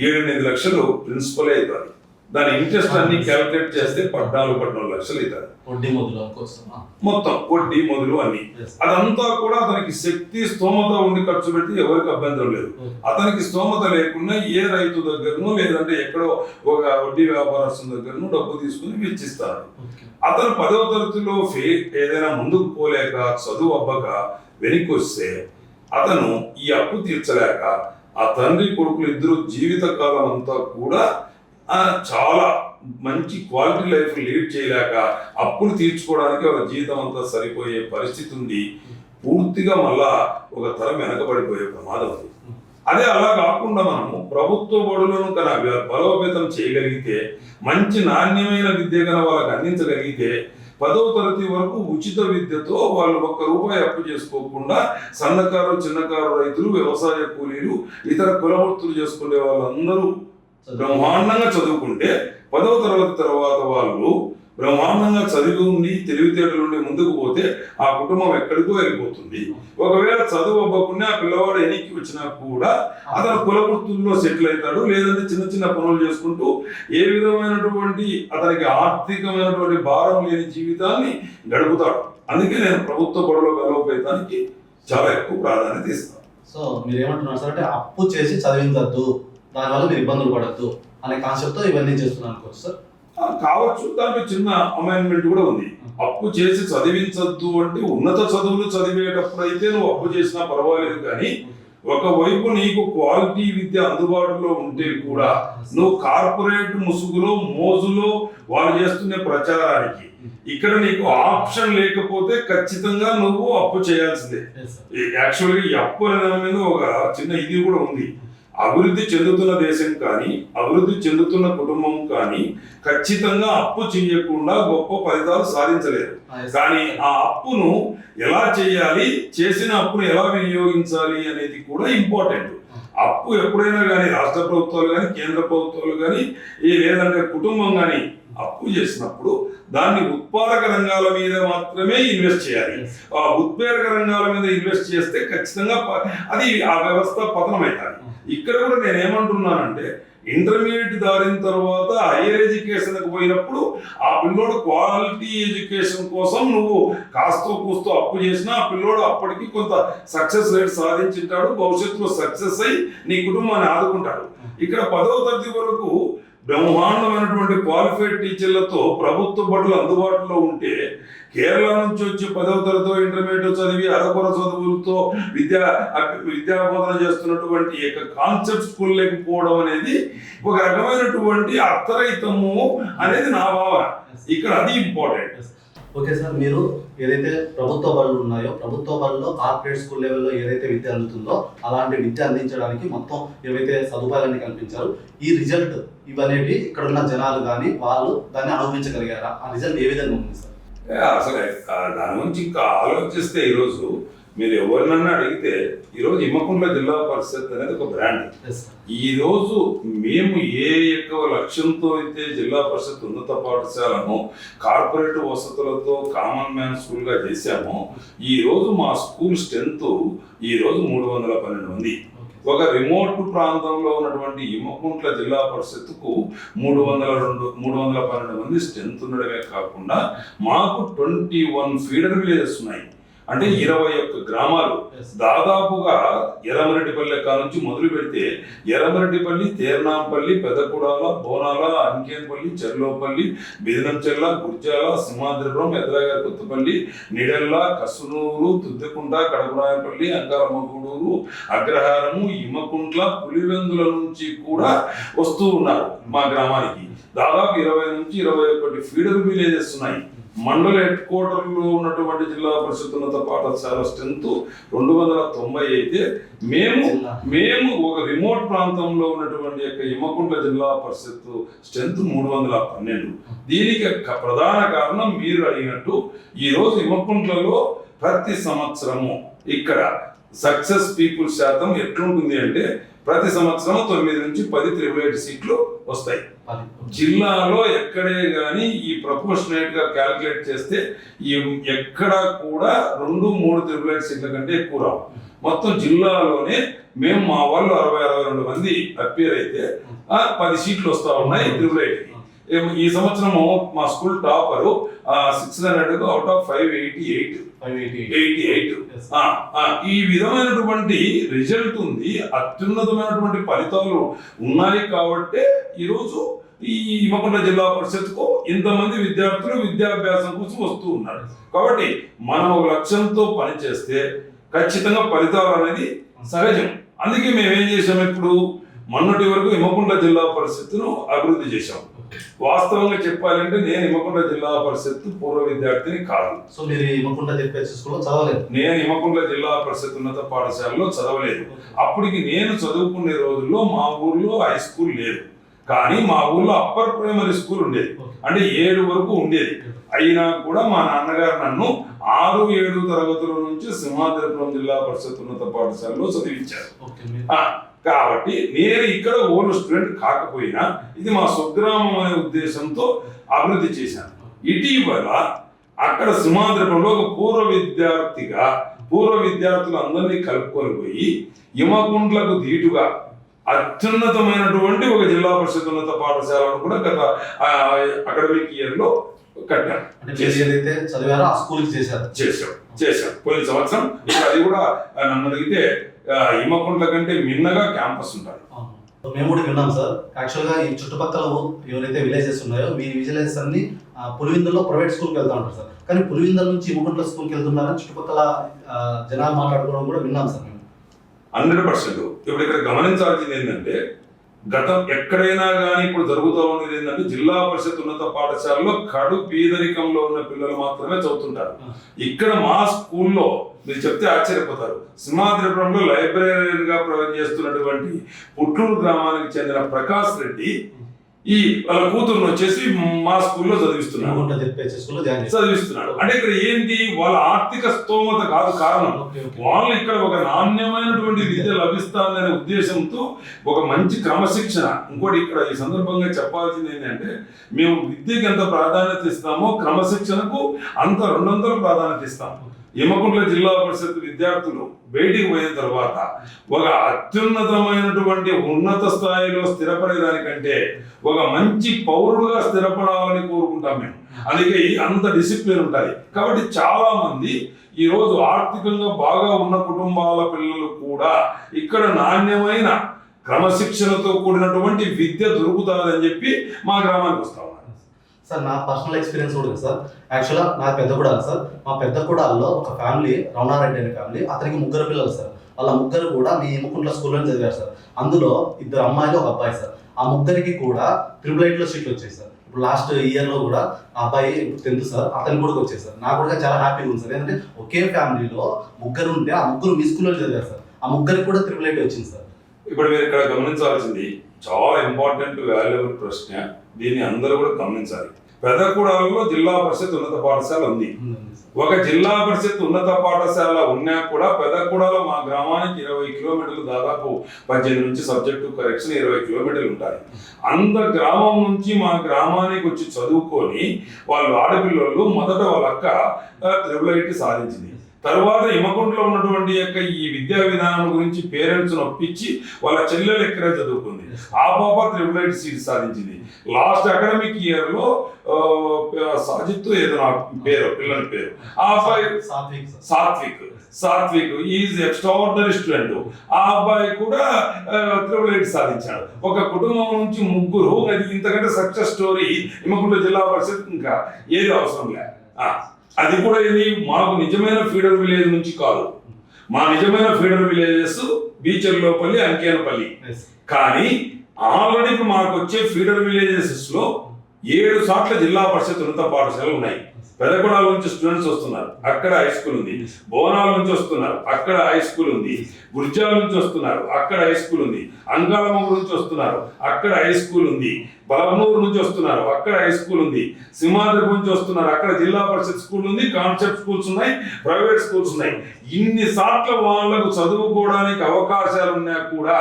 7-8 లక్షలు ప్రిన్సిపలే అవుతుంది. దాని ఇంట్రెస్ట్ అన్ని క్యాలిక్యులేట్ చేస్తే 14 లక్షలు అవుతుంది. మొత్తం వడ్డీ మొదలు అన్ని, అదంతా కూడా అతనికి శక్తి స్తోమత ఉండి ఖర్చు పెట్టి ఎవరికి అభ్యంతరం లేదు. అతనికి స్తోమత లేకుండా ఏ రైతు దగ్గరనో లేదంటే ఎక్కడో ఒక వడ్డీ వ్యాపారస్తుల దగ్గరనో డబ్బు తీసుకుని వెచ్చిస్తారు. అతను 10వ తరగతిలో ఏదైనా ముందుకు పోలేక చదువు అబ్బక వెనక్కి వస్తే అతను ఈ అప్పు తీర్చలేక ఆ తండ్రి కొడుకులు ఇద్దరు జీవితకాలం అంతా కూడా చాలా మంచి క్వాలిటీ లైఫ్ లీడ్ చేయలేక అప్పులు తీర్చుకోవడానికి వాళ్ళ జీవితం అంతా సరిపోయే పరిస్థితి ఉంది. పూర్తిగా మళ్ళా ఒక తరం వెనకబడిపోయే ప్రమాదం ఉంది. అదే అలా కాకుండా మనము ప్రభుత్వ బడులను కనుక బలోపేతం చేయగలిగితే, మంచి నాణ్యమైన విద్య కనుక వాళ్ళకి అందించగలిగితే, 10వ తరగతి వరకు ఉచిత విద్యతో వాళ్ళు ₹1 అప్పు చేసుకోకుండా సన్నకారు, చిన్నకారు రైతులు, వ్యవసాయ కూలీలు, ఇతర కులవృత్తులు చేసుకునే వాళ్ళందరూ బ్రహ్మాండంగా చదువుకుంటే 10వ తరగతి తర్వాత వాళ్ళు బ్రహ్మాండంగా చదివి ఉండి తెలివితేటలు ఉండి ముందుకు పోతే ఆ కుటుంబం ఎక్కడికో వెళ్ళిపోతుంది. ఒకవేళ చదువు అవ్వకుండా ఆ పిల్లవాడు ఎన్నికి వచ్చినా కూడా అతను కులవృత్తుల్లో సెటిల్ అవుతాడు, లేదంటే చిన్న చిన్న పనులు చేసుకుంటూ ఏ విధమైనటువంటి అతనికి ఆర్థికమైనటువంటి భారం లేని జీవితాన్ని గడుపుతాడు. అందుకే నేను ప్రభుత్వ బడుల బలోపేతానికి చాలా ఎక్కువ ప్రాధాన్యత ఇస్తాను. సో మీరు ఏమంటున్నారు సార్ అంటే అప్పు చేసి చదివించద్దు, దానివల్ల మీరు ఇబ్బందులు పడద్దు అనే కాన్సెప్ట్తో ఇవన్నీ చేస్తున్నాను అనుకోవచ్చు సార్. కావచ్చు, దానికి చిన్న అమైన్మెంట్ కూడా ఉంది. అప్పు చేసి చదివించద్దు అంటే ఉన్నత చదువులు చదివేటప్పుడు అయితే నువ్వు అప్పు చేసినా పర్వాలేదు, కానీ ఒకవైపు నీకు క్వాలిటీ విద్య అందుబాటులో ఉంటే కూడా నువ్వు కార్పొరేట్ ముసుగులో మోజులో వాళ్ళు చేస్తున్న ప్రచారానికి ఇక్కడ నీకు ఆప్షన్ లేకపోతే ఖచ్చితంగా నువ్వు అప్పు చేయాల్సిందే. యాక్చువల్గా ఈ అప్పు అనే దాని మీద ఒక చిన్న ఇది కూడా ఉంది. అభివృద్ధి చెందుతున్న దేశం కానీ, అభివృద్ధి చెందుతున్న కుటుంబం కానీ ఖచ్చితంగా అప్పు చేయకుండా గొప్ప ఫలితాలు సాధించలేరు. కానీ ఆ అప్పును ఎలా చేయాలి, చేసిన అప్పును ఎలా వినియోగించాలి అనేది కూడా ఇంపార్టెంట్. అప్పు ఎప్పుడైనా కానీ రాష్ట్ర ప్రభుత్వాలు కానీ, కేంద్ర ప్రభుత్వాలు కానీ, లేదంటే కుటుంబం కానీ అప్పు చేసినప్పుడు దాన్ని ఉత్పాదక రంగాల మీద మాత్రమే ఇన్వెస్ట్ చేయాలి. ఆ ఉత్పాదక రంగాల మీద ఇన్వెస్ట్ చేస్తే ఖచ్చితంగా అది ఆ వ్యవస్థ పతనమవుతుంది. ఇక్కడ కూడా నేను ఏమంటున్నానంటే, ఇంటర్మీడియట్ దారిన తర్వాత హైయర్ ఎడ్యుకేషన్కి పోయినప్పుడు ఆ పిల్లోడు క్వాలిటీ ఎడ్యుకేషన్ కోసం నువ్వు కాస్తో కూస్తో అప్పు చేసినా ఆ పిల్లోడు అప్పటికి కొంత సక్సెస్ రేట్ సాధించుంటాడు, భవిష్యత్తులో సక్సెస్ అయ్యి నీ కుటుంబాన్ని ఆదుకుంటాడు. ఇక్కడ 10వ తరగతి వరకు బ్రహ్మాండమైనటువంటి క్వాలిఫైడ్ టీచర్లతో ప్రభుత్వ బడులు అందుబాటులో ఉంటే, కేరళ నుంచి వచ్చి 10వ తరగతి ఇంటర్మీడియట్ చదివి అరకొర చదువులతో విద్యాబోధన చేస్తున్నటువంటి కాన్సెప్ట్ స్కూల్ లేకపోవడం అనేది ఒక రకమైనటువంటి అర్థరహితము అనేది నా భావన. ఇక్కడ అది ఇంపార్టెంట్. ఓకే సార్, మీరు ఏదైతే ప్రభుత్వ బడులు ఉన్నాయో, ప్రభుత్వ బడుల్లో కార్పొరేట్ స్కూల్ లెవెల్లో ఏదైతే విద్య అందుతుందో అలాంటి విద్య అందించడానికి మొత్తం ఏవైతే సదుపాయాలన్నీ కల్పించారు, ఈ రిజల్ట్ ఇవనేవి ఇక్కడ ఉన్న జనాలు కానీ వాళ్ళు దాన్ని అనుభవించగలిగారా? ఆ రిజల్ట్ ఏ విధంగా ఉంది సార్? అసలు దాని గురించి ఇంకా ఆలోచిస్తే ఈరోజు మీరు ఎవరినన్నా అడిగితే ఈరోజు ఇమ్మకుంట్ల జిల్లా పరిషత్ అనేది ఒక బ్రాండ్. ఈరోజు మేము ఏ ఎక్కువ లక్ష్యంతో అయితే జిల్లా పరిషత్ ఉన్నత పాఠశాలను కార్పొరేట్ వసతులతో కామన్ మ్యాన్ స్కూల్గా చేశామో, ఈరోజు మా స్కూల్ స్ట్రెంత్ ఈరోజు 312 మంది. ఒక రిమోట్ ప్రాంతంలో ఉన్నటువంటి ఇమ్మకుంట్ల జిల్లా పరిషత్తుకు 312 మంది స్ట్రెంత్ ఉండడమే కాకుండా మాకు 21 ఫీడర్ విలేజెస్ ఉన్నాయి. అంటే 21 గ్రామాలు. దాదాపుగా ఎర్రమరెడ్డిపల్లి నుంచి మొదలు పెడితే ఎర్రమరెడ్డిపల్లి, తేర్నాంపల్లి, పెదకుడాల, బోనాల, అంకేన్పల్లి, చెర్లోపల్లి, బిదినంచెల్ల, గుర్జాల, సింహాద్రిపురం, ఎద్రాగారి కొత్తపల్లి, నిడెల్ల, కసునూరు, తుద్దెకుంట, కడపరాయపల్లి, అంకారమ్మగూడూరు, అగ్రహారము, ఇమ్మకుంట్ల, పులివెందుల నుంచి కూడా వస్తూ ఉన్నారు మా గ్రామానికి. దాదాపు 20 నుంచి 21 ఫీడర్ విలేజెస్ ఉన్నాయి. మండల హెడ్ క్వార్టర్లో ఉన్నటువంటి జిల్లా పరిషత్ ఉన్నత పాఠశాల స్ట్రెంత్ 290 అయితే మేము ఒక రిమోట్ ప్రాంతంలో ఉన్నటువంటి యొక్క ఇమ్మకుంట్ల జిల్లా పరిషత్ స్ట్రెంత్ 312. దీనికి ప్రధాన కారణం మీరు అడిగినట్టు ఈరోజు ఇమ్మకుంట్లలో ప్రతి సంవత్సరము ఇక్కడ సక్సెస్ పీపుల్ శాతం ఎట్లుంటుంది అంటే, ప్రతి సంవత్సరం 9 నుంచి 10 888 సీట్లు వస్తాయి. జిల్లాలో ఎక్కడే కానీ ఈ ప్రపోర్షనేట్ గా క్యాల్కులేట్ చేస్తే ఎక్కడ కూడా 2 3 888 సీట్ల కంటే ఎక్కువ రావు. మొత్తం జిల్లాలోనే మేము మా వాళ్ళు 60-62 మంది అప్పీర్ అయితే 10 సీట్లు వస్తా ఉన్నాయి 888కి. ఈ సంవత్సరము మా స్కూల్ టాపరు 600 అవుట్ ఆఫ్ 588. ఈ విధమైనటువంటి రిజల్ట్ ఉంది, అత్యున్నతమైనటువంటి ఫలితాలు ఉన్నాయి. కాబట్టి ఈరోజు ఈ ఇమ్మకుంట్ల జిల్లా పరిషత్కు ఇంతమంది విద్యార్థులు విద్యాభ్యాసం కోసం వస్తూ ఉన్నారు. కాబట్టి మనం ఒక లక్ష్యంతో పనిచేస్తే ఖచ్చితంగా ఫలితాలు అనేది సహజం. అందుకే మేము ఏం చేసాం, ఇప్పుడు మొన్నటి వరకు ఇమ్మకుంట్ల జిల్లా పరిషత్తును అభివృద్ధి చేశాం. వాస్తవంగా చెప్పాలంటే నేను ఇమ్మకుంట్ల జిల్లా పరిషత్ పూర్వ విద్యార్థిని కాదు. సో మీరు ఇమ్మకుంట్ల జెడ్పీహెచ్ఎస్ స్కూల్లో చదవలేదు? నేను ఇమ్మకుంట్ల జిల్లా పరిషత్ ఉన్నత పాఠశాలలో చదవలేదు. అప్పటికి నేను చదువుకునే రోజుల్లో మా ఊర్లో హై స్కూల్ లేదు, కానీ మా ఊర్లో అప్పర్ ప్రైమరీ స్కూల్ ఉండేది. అంటే 7 వరకు ఉండేది. అయినా కూడా మా నాన్నగారు నన్ను 6-7 తరగతుల నుంచి సింహాద్రిపురం జిల్లా పరిషత్ ఉన్నత పాఠశాలలో చదివించారు. కాబట్టి నేను ఇక్కడ ఓల్డ్ స్టూడెంట్ కాకపోయినా ఇది మా స్వగ్రామం అనే ఉద్దేశంతో అభివృద్ధి చేశాను. ఇటీవల అక్కడ సింహాద్రిపురంలో ఒక పూర్వ విద్యార్థులందరినీ కలుపుకొని పోయి ఇమ్మకుంట్లకు ధీటుగా అత్యున్నతమైనటువంటి ఒక జిల్లా పరిషత్ ఉన్నత పాఠశాలను కూడా గత అకాడమిక్ ఇయర్ లో కట్టాను. ఏదైతే చదివారో ఆ స్కూల్కి చేశాం పోయిన సంవత్సరం. అది కూడా నన్ను అడిగితే ఇమ్మకుంట్ల కంటే మిన్నగా క్యాంపస్ ఉంటాయి. మేము కూడా విన్నాం సార్. యాక్చువల్గా ఈ చుట్టుపక్కల ఎవరైతే విలేజెస్ ఉన్నాయో మీ విలేజెస్ అన్ని పులివిందుల్లో ప్రైవేట్ స్కూల్కి వెళ్తా ఉంటారు సార్. కానీ పులివిందుల నుంచి ఇమ్మకుంట్ల స్కూల్కి వెళ్తున్నారని చుట్టుపక్కల జనాలు మాట్లాడుకోవడం కూడా విన్నాం సార్ మేము. 100%. ఇప్పుడు ఇక్కడ గమనించాల్సింది ఏంటంటే గతం ఎక్కడైనా కానీ ఇప్పుడు జరుగుతూ ఉన్నది ఏంటంటే జిల్లా పరిషత్ ఉన్నత పాఠశాలలో కడు పేదరికంలో ఉన్న పిల్లలు మాత్రమే చదువుతుంటారు. ఇక్కడ మా స్కూల్లో మీరు చెప్తే ఆశ్చర్యపోతారు. సింహాద్రిపురంలో లైబ్రరీయన్ గా చేస్తున్నటువంటి పుట్టూరు గ్రామానికి చెందిన ప్రకాష్ రెడ్డి ఈ వాళ్ళ కూతురును వచ్చేసి మా స్కూల్లో చదివిస్తున్నాడు. అంటే ఇక్కడ ఏంటి, వాళ్ళ ఆర్థిక స్తోమత కాదు కారణం. వాళ్ళు ఇక్కడ ఒక నాణ్యమైనటువంటి విద్య లభిస్తాదనే ఉద్దేశంతో ఒక మంచి క్రమశిక్షణ. ఇంకోటి ఇక్కడ ఈ సందర్భంగా చెప్పాల్సింది ఏంటంటే మేము విద్యకి ఎంత ప్రాధాన్యత ఇస్తామో క్రమశిక్షణకు అంత 200 ప్రాధాన్యత ఇస్తాము. ఇమ్మకుంట్ల జిల్లా పరిషత్ విద్యార్థులు బయటికి పోయిన తర్వాత ఒక అత్యున్నతమైనటువంటి ఉన్నత స్థాయిలో స్థిరపడేదానికంటే ఒక మంచి పౌరుడుగా స్థిరపడాలని కోరుకుంటాం మేము. అందుకే అంత డిసిప్లిన్ ఉంటాయి. కాబట్టి చాలా మంది ఈ రోజు ఆర్థికంగా బాగా ఉన్న కుటుంబాల పిల్లలు కూడా ఇక్కడ నాణ్యమైన క్రమశిక్షణతో కూడినటువంటి విద్య దొరుకుతుందని చెప్పి మా గ్రామానికి వస్తాం సార్. నా పర్సనల్ ఎక్స్పీరియన్స్ కూడా సార్. యాక్చువల్గా నా పెద్ద కూడాలు సార్. మా పెద్ద కూడాల్లో ఒక ఫ్యామిలీ, రమణారెడ్డి అనే ఫ్యామిలీ, అతనికి 3 పిల్లలు సార్. వాళ్ళ 3 కూడా మీ ఇమ్మకుంట్ల స్కూల్లోనే చదివారు సార్. అందులో 2 అమ్మాయిలు 1 అబ్బాయి సార్. ఆ 3కి కూడా ట్రిపుల్ 8లో సీట్లు వచ్చాయి సార్. ఇప్పుడు లాస్ట్ ఇయర్లో కూడా ఆ అబ్బాయి 10th సార్, అతనికి కూడా వచ్చాయి సార్. నాకు కూడా చాలా హ్యాపీగా ఉంది సార్. ఎందుకంటే ఒకే ఫ్యామిలీలో 3 ఉంటే ఆ 3 మీ స్కూల్లో చదివారు సార్. ఆ 3కి కూడా ట్రిపుల్ 8 వచ్చింది సార్. ఇప్పుడు మీరు ఇక్కడ గమనించాల్సింది చాలా ఇంపార్టెంట్ వాల్యుబుల్ ప్రశ్న. దీన్ని అందరూ కూడా గమనించాలి. పెదకూడలలో జిల్లా పరిషత్ ఉన్నత పాఠశాల ఉంది. ఒక జిల్లా పరిషత్ ఉన్నత పాఠశాల ఉన్నా కూడా పెదకూడలో మా గ్రామానికి 20 కిలోమీటర్లు, దాదాపు 18 నుంచి సబ్జెక్టు కరెక్షన్ 20 కిలోమీటర్లు ఉంటాయి. అంత గ్రామం నుంచి మా గ్రామానికి వచ్చి చదువుకొని వాళ్ళు ఆడపిల్లలు మొదట వాళ్ళ అక్క ట్రిపుల్ 8 సాధించింది. తర్వాత ఇమ్మకుంట్లో ఉన్నటువంటి యొక్క ఈ విద్యా విధానం గురించి పేరెంట్స్ ఒప్పించి వాళ్ళ చెల్లెలు ఎక్కడే చదువుకుంది. ఆ పాప ట్రిపుల్ 8 సీట్ సాధించింది. లాస్ట్ అకాడమిక్ ఇయర్ లో సాజిత్ ఏదో నా పేరు, పిల్లల పేరు, ఆ అబ్బాయి సాత్విక్ ఈజ్ ఎక్స్ట్రాఆర్డినరీ స్టూడెంట్. ఆ అబ్బాయి కూడా ట్రిపుల్ 8 సాధించాడు. ఒక కుటుంబం నుంచి 3. అది ఇంతకంటే సక్సెస్ స్టోరీ ఇమ్మకుంట్ల జిల్లా పరిషత్ ఇంకా ఏది అవసరం లే. అది కూడా ఇది మాకు నిజమైన ఫీడర్ విలేజ్ నుంచి కాదు. మా నిజమైన ఫీడర్ విలేజెస్ బీచర్లోపల్లి, అంకేనపల్లి. కానీ ఆల్రెడీ మాకు వచ్చే ఫీడర్ విలేజెస్ లో 7 సార్లు జిల్లా పరిషత్ ఉన్నత పాఠశాలలు ఉన్నాయి. పెదకొడాల నుంచి స్టూడెంట్స్ వస్తున్నారు, అక్కడ హై స్కూల్ ఉంది. బోనాల నుంచి వస్తున్నారు, అక్కడ హై స్కూల్ ఉంది. గుర్జాల నుంచి వస్తున్నారు, అక్కడ హై స్కూల్ ఉంది. అంగాళమూరు నుంచి వస్తున్నారు, అక్కడ హై స్కూల్ ఉంది. బలవనూరు నుంచి వస్తున్నారు, అక్కడ హై స్కూల్ ఉంది. సింహాద్రిపురం నుంచి వస్తున్నారు, అక్కడ జిల్లా పరిషత్ స్కూల్ ఉంది. కాన్సెప్ట్ స్కూల్స్ ఉన్నాయి, ప్రైవేట్ స్కూల్స్ ఉన్నాయి. ఇన్ని సార్లు వాళ్ళకు చదువుకోవడానికి అవకాశాలు ఉన్నా కూడా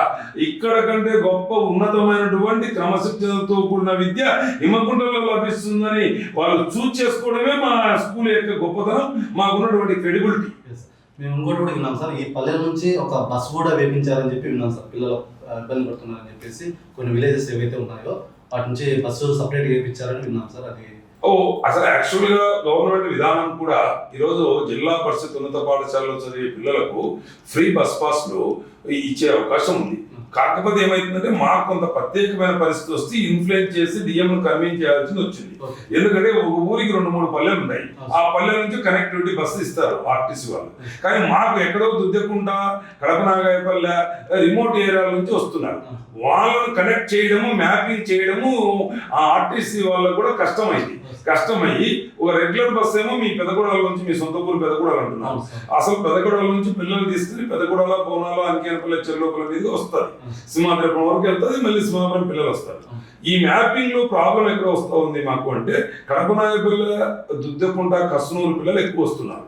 ఇక్కడ కంటే గొప్ప ఉన్నతమైనటువంటి క్రమశిక్షణతో కూడిన విద్య ఇమ్మకుంట్లలో లభిస్తుందని వాళ్ళు చూస్ చేసుకోవడమే మా స్కూల్ యొక్క గొప్పతనం, మాకున్నటువంటి క్రెడిబిలిటీ. మేము ఇంకోటి కూడా విన్నాం సార్. ఈ పల్లెల నుంచి ఒక బస్సు కూడా వేపించారని చెప్పి విన్నాం సార్. పిల్లలు ఇబ్బంది పడుతున్నారని చెప్పేసి కొన్ని విలేజెస్ ఏవైతే ఉన్నాయో వాటి నుంచి బస్సు సపరేట్గా వేయించారని విన్నాం సార్. అది అసలు యాక్చువల్ గా గవర్నమెంట్ విధానం కూడా ఈరోజు జిల్లా పరిషత్ ఉన్నత పాఠశాలలో చదివే పిల్లలకు ఫ్రీ బస్ పాస్లు ఇచ్చే అవకాశం ఉంది. కాకపోతే ఏమైతుందంటే మాకు కొంత ప్రత్యేకమైన పరిస్థితి వస్తే ఇన్ఫ్లుయెన్స్ చేసి డిఎం కన్విన్స్ చేయాల్సి వచ్చింది. ఎందుకంటే ఒక ఊరికి 2-3 పల్లెలు ఉన్నాయి, ఆ పల్లెల నుంచి కనెక్టివిటీ బస్సు ఇస్తారు ఆర్టీసీ వాళ్ళు. కానీ మాకు ఎక్కడో దుద్దెకుంట, కడప నాగాయపల్లె, రిమోట్ ఏరియాల నుంచి వస్తున్నారు. వాళ్ళను కనెక్ట్ చేయడము, మ్యాపింగ్ చేయడము ఆ ఆర్టీసీ వాళ్ళకు కూడా కష్టమయ్యి ఒక రెగ్యులర్ బస్ ఏమో మీ పెదగూడల నుంచి, మీ సొంత ఊరు పెదగూడలు అంటున్నారు, అసలు పెదగూడల నుంచి పిల్లలు తీసుకుని పెదగూడల, బోనాల, అంకేనపల్లి, చెర్లోపల్లి మీద వస్తారు, సింహాద్రిపురం వరకు వెళ్తుంది, మళ్ళీ సింహాపురం పిల్లలు వస్తారు. ఈ మ్యాపింగ్ లో ప్రాబ్లం ఎక్కడ వస్తూ ఉంది మాకు అంటే కడప నాగపల్లి, దుద్దెకుంట, కస్నూరు పిల్లలు ఎక్కువ వస్తున్నారు.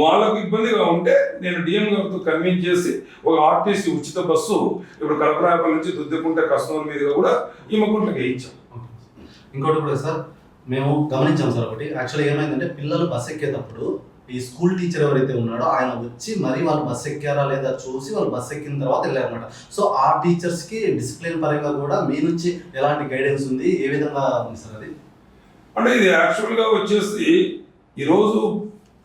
వాళ్ళకు ఇబ్బందిగా ఉంటే నేను డిఎం గారితో కన్విన్స్ చేసి ఒక ఆర్టీసీ ఉచిత బస్సు ఇప్పుడు కడప నాగపల్లి నుంచి దుద్దెకుంట, కస్నూరు మీదుగా కూడా ఇమ్మకుంటకి వేయించాం. ఇంకోటి కూడా సార్ మేము గమనించాం సార్, ఒకటి యాక్చువల్గా ఏమైందంటే పిల్లలు బస్ ఎక్కేటప్పుడు ఈ స్కూల్ టీచర్ ఎవరైతే ఉన్నాడో ఆయన వచ్చి మరి వాళ్ళు బస్ ఎక్కారా లేదా చూసి వాళ్ళు బస్ ఎక్కిన తర్వాత వెళ్ళారనమాట. సో ఆ టీచర్స్కి డిసిప్లిన్ పరంగా కూడా మీ నుంచి ఎలాంటి గైడెన్స్ ఉంది, ఏ విధంగా ఉంది సార్ అది? అంటే ఇది యాక్చువల్గా వచ్చేసి ఈరోజు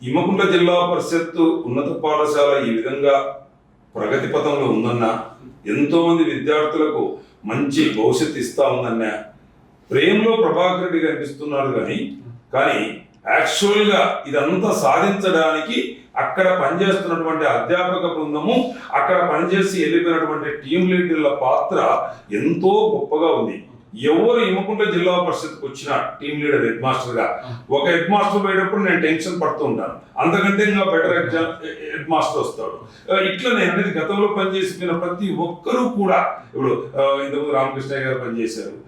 ఇమ్మకుంట జిల్లా పరిషత్ ఉన్నత పాఠశాల ఈ విధంగా ప్రగతి పథంలో ఉందన్న, ఎంతో మంది విద్యార్థులకు మంచి భవిష్యత్తు ఇస్తా ఉందన్న ప్రేమలో ప్రభాకర్ రెడ్డి కనిపిస్తున్నాడు. కానీ యాక్చువల్గా ఇదంతా సాధించడానికి అక్కడ పనిచేస్తున్నటువంటి అధ్యాపక బృందము, అక్కడ పనిచేసి వెళ్ళిపోయినటువంటి టీం లీడర్ల పాత్ర ఎంతో గొప్పగా ఉంది. ఎవరు ఇమ్మకుంట జిల్లా పరిషత్కి వచ్చిన టీం లీడర్ హెడ్ మాస్టర్ గా, ఒక హెడ్ మాస్టర్ పోయేటప్పుడు నేను టెన్షన్ పడుతూ ఉంటాను, అంతకంటే ఇంకా బెటర్ హెడ్ మాస్టర్ వస్తాడు. ఇట్లా నేను అనేది గతంలో పనిచేసిన ప్రతి ఒక్కరూ కూడా, ఇప్పుడు ఇంతకుముందు రామకృష్ణయ్య గారు పనిచేశారు,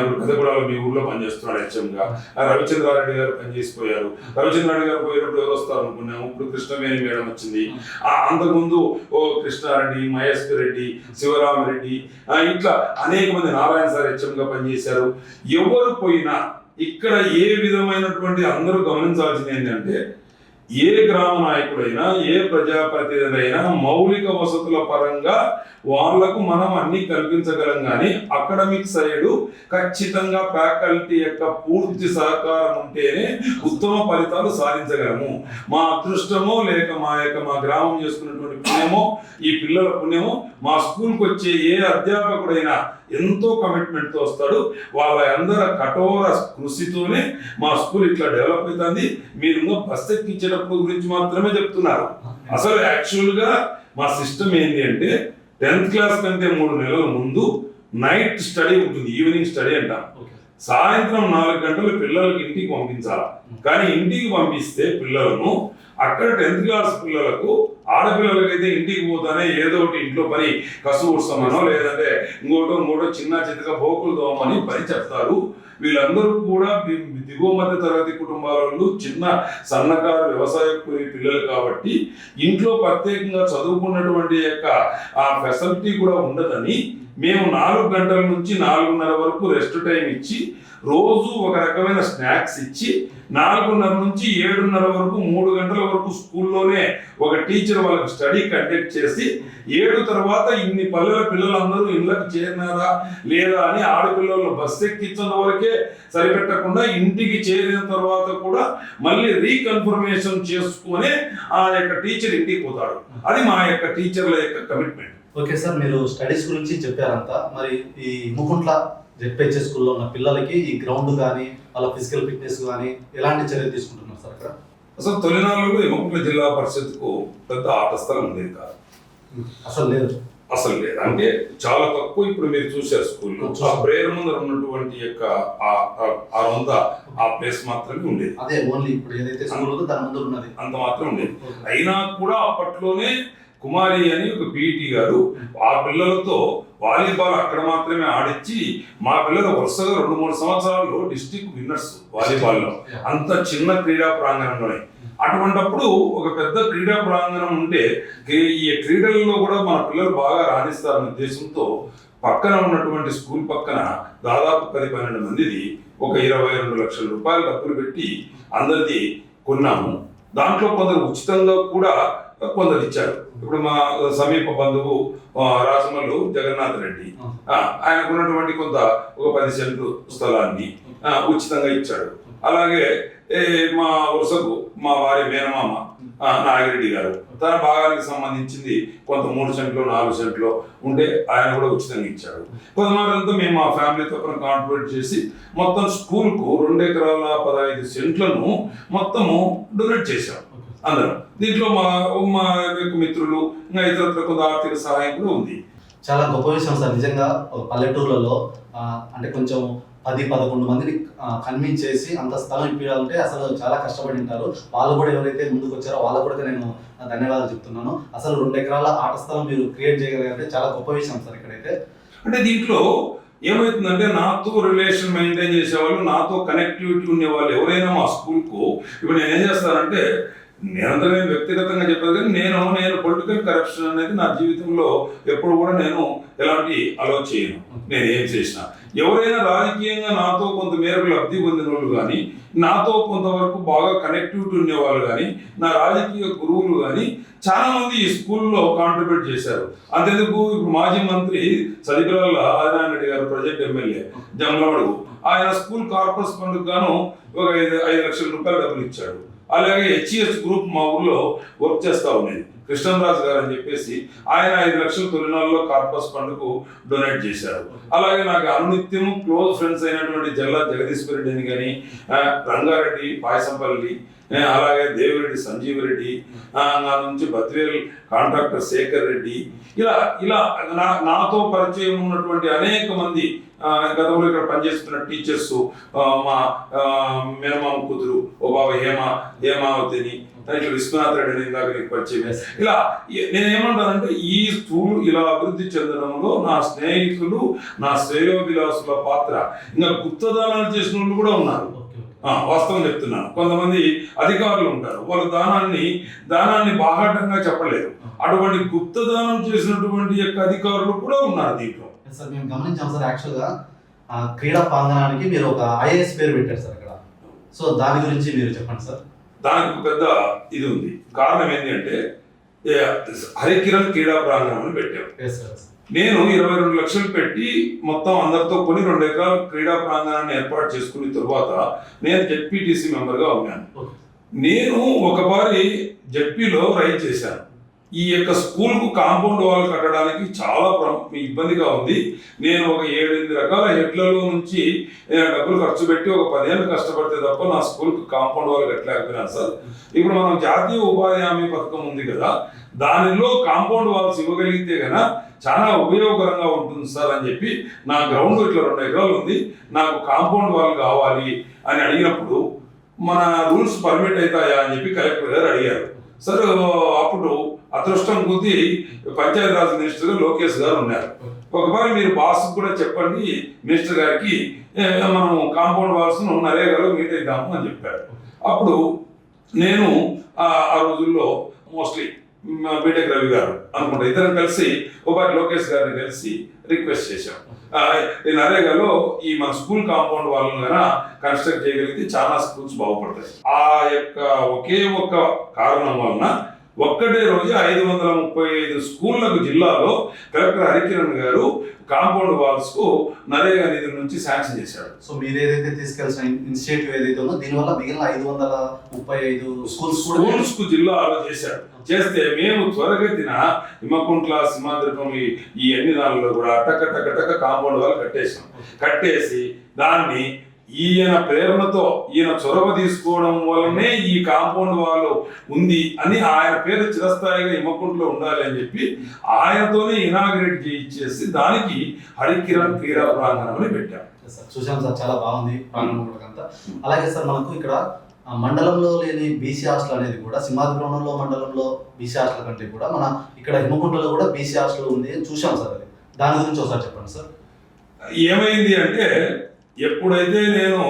ఇప్పుడు పెద్దగూడలో మీ ఊర్లో పనిచేస్తున్నాడు హెచ్ఎంగా, రవిచంద్రారెడ్డి గారు పనిచేసిపోయారు. రవిచంద్రారెడ్డి గారు పోయేటప్పుడు ఎవరు వస్తారు అనుకున్నాము, ఇప్పుడు కృష్ణవేణి మేడం వచ్చింది. అంతకుముందు కృష్ణారెడ్డి, మహేష్ రెడ్డి, శివరామరెడ్డి, ఇట్లా అనేక మంది, నారాయణ సార్ హెచ్ఎంగా పనిచేశారు. ఎవరు పోయినా ఇక్కడ ఏ విధమైనటువంటి అందరూ గమనించాల్సింది ఏంటంటే ఏ గ్రామ నాయకుడైనా, ఏ ప్రజాప్రతినిధి మౌలిక వసతుల పరంగా వాళ్లకు మనం అన్ని కల్పించగలం. కానీ అకాడమిక్ సైడ్ ఖచ్చితంగా ఫ్యాకల్టీ యొక్క పూర్తి సహకారం ఉంటేనే ఉత్తమ ఫలితాలు సాధించగలము. మా అదృష్టమో లేక మా గ్రామం చేసుకున్నటువంటి పుణ్యమో, ఈ పిల్లల పుణ్యమో, మా స్కూల్కి వచ్చే ఏ అధ్యాపకుడైనా ఎంతో కమిట్మెంట్తో వస్తాడు. వాళ్ళ అందరి కఠోర కృషితోనే మా స్కూల్ ఇట్లా డెవలప్ అవుతుంది. మీరు బస్ ఎక్కించేటప్పుడు గురించి మాత్రమే చెప్తున్నారు. అసలు యాక్చువల్గా మా సిస్టమ్ ఏంటి అంటే 10th క్లాస్ కంటే 3 నెలల ముందు నైట్ స్టడీ ఉంటుంది, ఈవినింగ్ స్టడీ అంటాం. సాయంత్రం 4 గంటలు పిల్లలకి ఇంటికి పంపించాలి. కానీ ఇంటికి పంపిస్తే పిల్లలను అక్కడ 10th క్లాస్ పిల్లలకు, ఆడపిల్లలకైతే ఇంటికి పోతానే ఏదో ఒకటి ఇంట్లో పని, కసు ఉడ్సమనో లేదంటే ఇంకోటో చిన్న చిత్తగా బోకులు దోమని పని చెప్తారు. వీళ్ళందరూ కూడా దిగువ మధ్య తరగతి కుటుంబాల వాళ్ళు, చిన్న సన్నకారు వ్యవసాయ కూలి పిల్లలు కాబట్టి ఇంట్లో ప్రత్యేకంగా చదువుకున్నటువంటి యొక్క ఆ ఫెసిలిటీ కూడా ఉండదని మేము 4 గంటల నుంచి 4:30 వరకు రెస్ట్ టైం ఇచ్చి, రోజు ఒక రకమైన స్నాక్స్ ఇచ్చి, 4:30 నుంచి 7:30 వరకు 3 గంటల వరకు స్కూల్లోనే ఒక టీచర్ వాళ్ళకి స్టడీ కండక్ట్ చేసి, 7 తర్వాత ఇన్ని పల్లెల పిల్లలందరూ ఇళ్ళకి చేరినారా లేదా అని ఆడపిల్లలను బస్ ఎక్కించిన వరకే సరిపెట్టకుండా ఇంటికి చేరిన తర్వాత కూడా మళ్ళీ రీకన్ఫర్మేషన్ చేసుకునే ఆ యొక్క టీచర్ ఇంటికి పోతాడు. అది మా యొక్క టీచర్ల యొక్క కమిట్మెంట్. ఓకే సార్, మీరు స్టడీస్ గురించి చెప్పారంతా. మరి ఈ ఇమ్మకుంట్ల జెడ్పీహెచ్ఎస్ స్కూల్లో ఉన్న పిల్లలకి ఈ గ్రౌండ్ కానీ వాళ్ళ ఫిజికల్ ఫిట్నెస్ కానీ ఎలాంటి చర్యలు తీసుకుంటున్నారు సార్ అక్కడ? అసలు తొలినాళ్ళలో ఇమ్మకుంట్ల జిల్లా పరిషత్కు పెద్ద ఆట స్థలం ఉండేది కాదు, అసలు లేదు. అంటే చాలా తక్కువ. ఇప్పుడు మీరు చూసారు స్కూల్లో ఆ ప్రేయర్ ముందర ఉన్నటువంటి యొక్క ఆ ప్లేస్ మాత్రమే ఉండేది. అదే ఓన్లీ ఇప్పుడు ఏదైతే స్కూల్ ఉందో దాని ముందు ఉన్నది అంత మాత్రం ఉండేది. అయినా కూడా అప్పట్లోనే కుమారి అని ఒక పీఈటీ గారు ఆ పిల్లలతో వాలీబాల్ అక్కడ మాత్రమే ఆడించి, మా పిల్లలు వరుసగా 2-3 సంవత్సరాలు డిస్ట్రిక్ట్ విన్నర్స్ వాలీబాల్లో. అంత చిన్న క్రీడా ప్రాంగణంలోనే. అటువంటప్పుడు ఒక పెద్ద క్రీడా ప్రాంగణం ఉంటే ఈ క్రీడల్లో కూడా మన పిల్లలు బాగా రాణిస్తారనే ఉద్దేశంతో పక్కన ఉన్నటువంటి స్కూల్ పక్కన దాదాపు 10-12 మందిది ఒక 22 లక్షల రూపాయలు డబ్బులు పెట్టి అందరిది కొన్నాము. దాంట్లో కొందరు ఉచితంగా కూడా కొందరు ఇచ్చారు. ఇప్పుడు మా సమీప బంధువు రాజమల్లు జగన్నాథ్ రెడ్డి, ఆయనకున్నటువంటి కొంత ఒక 10 సెంట్లు స్థలాన్ని ఉచితంగా ఇచ్చాడు. అలాగే మా వరుసకు మా వారి మేనమామ నాగిరెడ్డి గారు తన భాగానికి సంబంధించింది కొంత 3 సెంట్లు 4 సెంట్లు ఉంటే ఆయన కూడా ఉచితంగా ఇచ్చాడు. కొంతమంది మేము మా ఫ్యామిలీతో కాంట్రిబ్యూట్ చేసి మొత్తం స్కూల్కు 2 ఎకరాల 15 సెంట్లను మొత్తము డొనేట్ చేశాం అందరం. దీంట్లో మా మిత్రులు ఇంకా ఇతరత్ర కొంత ఆర్థిక సహాయం కూడా ఉంది. చాలా గొప్ప విషయం సార్. నిజంగా పల్లెటూర్లలో అంటే కొంచెం 10-11 మందిని కన్విన్స్ చేసి అంత స్థలం ఇప్పించాలంటే అసలు చాలా కష్టపడి ఉంటారు. వాళ్ళు కూడా ఎవరైతే ముందుకు వచ్చారో వాళ్ళకు కూడా నేను ధన్యవాదాలు చెప్తున్నాను. అసలు 2 ఎకరాల ఆట స్థలం మీరు క్రియేట్ చేయగలిగారంటే చాలా గొప్ప విషయం సార్. ఇక్కడైతే అంటే దీంట్లో ఏమవుతుందంటే నాతో రిలేషన్ మెయింటైన్ చేసేవాళ్ళు, నాతో కనెక్టివిటీ ఉండేవాళ్ళు ఎవరైనా మా స్కూల్కు ఇప్పుడు నేను ఏం చేస్తానంటే నేనంతా నేను వ్యక్తిగతంగా చెప్పాను కానీ నేను పొలిటికల్ కరప్షన్ అనేది నా జీవితంలో ఎప్పుడు కూడా నేను ఎలాంటి అలో చేయను. నేను ఏం చేసినా ఎవరైనా రాజకీయంగా నాతో కొంత మేరకు లబ్ధి పొందిన వాళ్ళు కానీ, నాతో కొంతవరకు బాగా కనెక్టివిటీ ఉండేవాళ్ళు కానీ, నా రాజకీయ గురువులు కానీ చాలా మంది ఈ స్కూల్లో కాంట్రిబ్యూట్ చేశారు. అంతేందుకు ఇప్పుడు మాజీ మంత్రి సదికురాల ఆదినారాయణ రెడ్డి గారు ప్రజెంట్ ఎమ్మెల్యే జమలమడుగు, ఆయన స్కూల్ కార్పస్ ఫండ్కు గాను ఒక 5 లక్షల రూపాయలు డబ్బులు ఇచ్చాడు. అలాగే హెచ్ఈఎస్ గ్రూప్ మా ఊర్లో వర్క్ చేస్తా ఉండేది, కృష్ణరాజు గారు అని చెప్పేసి ఆయన 5 లక్షలు తొలినాళ్ళలో కార్పస్ ఫండ్కు డొనేట్ చేశారు. అలాగే నాకు అనునిత్యము క్లోజ్ ఫ్రెండ్స్ అయినటువంటి జల్లా జగదీశ్వర్ రెడ్డి అని కానీ, రంగారెడ్డి పాయసంపల్లి, అలాగే దేవిరెడ్డి సంజీవ్ రెడ్డి, నా నుంచి బద్వేల్ కాంట్రాక్టర్ శేఖర్ రెడ్డి, ఇలా నాతో పరిచయం ఉన్నటువంటి అనేక మంది గతంలో ఇక్కడ పనిచేస్తున్న టీచర్స్, మా మేనమామ కూతురు ఓ బాబా హేమావతిని, ఇట్లా విశ్వనాథ్ రెడ్డిని ఇందాక నీకు పరిచయం. ఇలా నేనేమంటానంటే ఈ స్కూల్ ఇలా అభివృద్ధి చెందడంలో నా స్నేహితులు, నా శ్రేయోభిలాసుల పాత్ర, ఇంకా గుప్తదానాలు చేసిన వాళ్ళు కూడా ఉన్నారు. వాస్తవం చెప్తున్నాను. కొంతమంది అధికారులు ఉంటారు, వాళ్ళు దానాన్ని బాహాటంగా చెప్పలేరు. అటువంటి గుప్తదానం చేసినటువంటి యొక్క అధికారులు కూడా ఉన్నారు దీంట్లో. సార్ మేము గమనించాం సార్, యాక్చువల్గా క్రీడా ప్రాంగణానికి మీరు ఒక ఐఏఎస్ పేరు పెట్టారు సార్ ఇక్కడ. సో దాని గురించి మీరు చెప్పండి సార్. దానికి పెద్ద ఇది ఉంది. కారణం ఏంటంటే హరికిరణ్ క్రీడా ప్రాంగణం అని పెట్టాం. నేను 22 లక్షలు పెట్టి మొత్తం అందరితో కొని 2 ఎకరాల క్రీడా ప్రాంగణాన్ని ఏర్పాటు చేసుకున్న తర్వాత నేను జెడ్పీటీసీ మెంబర్గా ఉన్నాను. నేను ఒకసారి జెడ్పీలో రైడ్ చేశాను. ఈ యొక్క స్కూల్కు కాంపౌండ్ వాల్ కట్టడానికి చాలా ఇబ్బందిగా ఉంది. నేను ఒక 7-8 రకాల హెడ్లలో నుంచి డబ్బులు ఖర్చు పెట్టి ఒక 10 ఏళ్ళు కష్టపడితే తప్ప నా స్కూల్కు కాంపౌండ్ వాల్ కట్టలేకపోయినాను సార్. ఇప్పుడు మనం జాతీయ ఉపాధి హామీ పథకం ఉంది కదా, దానిలో కాంపౌండ్ వాల్స్ ఇవ్వగలిగితే కనుక చాలా ఉపయోగకరంగా ఉంటుంది సార్ అని చెప్పి, నా గ్రౌండ్ ఇట్లా 2 ఎకరాలు ఉంది, నాకు కాంపౌండ్ వాల్ కావాలి అని అడిగినప్పుడు మన రూల్స్ పర్మిట్ అవుతాయా అని చెప్పి కలెక్టర్ గారు అడిగారు. సార్ అప్పుడు అదృష్టం కొద్దీ పంచాయతీరాజ్ మినిస్టర్ లోకేష్ గారు ఉన్నారు. ఒకసారి మీరు బాస్ కూడా చెప్పండి మినిస్టర్ గారికి, మనం కాంపౌండ్ వాల్స్ నరేగాలో మీట్ అవుతాము అని చెప్పారు. అప్పుడు నేను ఆ రోజుల్లో మోస్ట్లీ బీటెక్ రవి గారు అనుకుంటా ఇద్దరం కలిసి ఒకసారి లోకేష్ గారిని కలిసి రిక్వెస్ట్ చేశాం, నరేగాలో ఈ మన స్కూల్ కాంపౌండ్ వాళ్ళని కన్నా కన్స్ట్రక్ట్ చేయగలిగితే చాలా స్కూల్స్ బాగుపడతాయి. ఆ యొక్క ఒకే ఒక్క కారణం వలన ఒక్కటే రోజు 535 స్కూళ్లకు జిల్లాలో కలెక్టర్ హరికిరణ్ గారు కాంపౌండ్ వాల్స్ కు నరేగా నిధుల నుంచి శాంక్షన్ చేశాడు. సో మీరు ఏదైతే తీసుకెళ్లిన ఇనిషియేటివ్ ఏదైతే ఉందో దీనివల్ల మిగిలిన 535 స్కూల్స్ కు జిల్లాలో చేశాడు. చేస్తే మేము త్వరగతిన హిమకుంట్ల సింహాద్రిపం ఈ అన్ని దానిలో కూడా టక్క కాంపౌండ్ వాల్ కట్టేసి దాన్ని ఈయన ప్రేరణతో ఈయన చొరవ తీసుకోవడం వల్లనే ఈ కాంపౌండ్ వాల్ ఉంది అని ఆయన పేరు చిరస్థాయిగా హిమకుంట్లో ఉండాలి అని చెప్పి ఆయనతోనే ఇనాగ్రేట్ చేయించేసి దానికి హరికిరణ్ క్రీడా ప్రాంగణం అని పెట్టాం. చూసాం సార్, చాలా బాగుంది ప్రాంగణం అంతా. అలాగే సార్ మనకు ఇక్కడ మండలంలో లేని బీసీ హాస్టల్ అనేది కూడా సింహాద్రిపురంలో మండలంలో బీసీ హాస్టల్ కంటే కూడా మన ఇక్కడ హిమకుంటలో కూడా బీసీ హాస్టల్ ఉంది చూసాం సార్. అది దాని గురించి ఒకసారి చెప్పండి సార్. ఏమైంది అంటే ఎప్పుడైతే నేను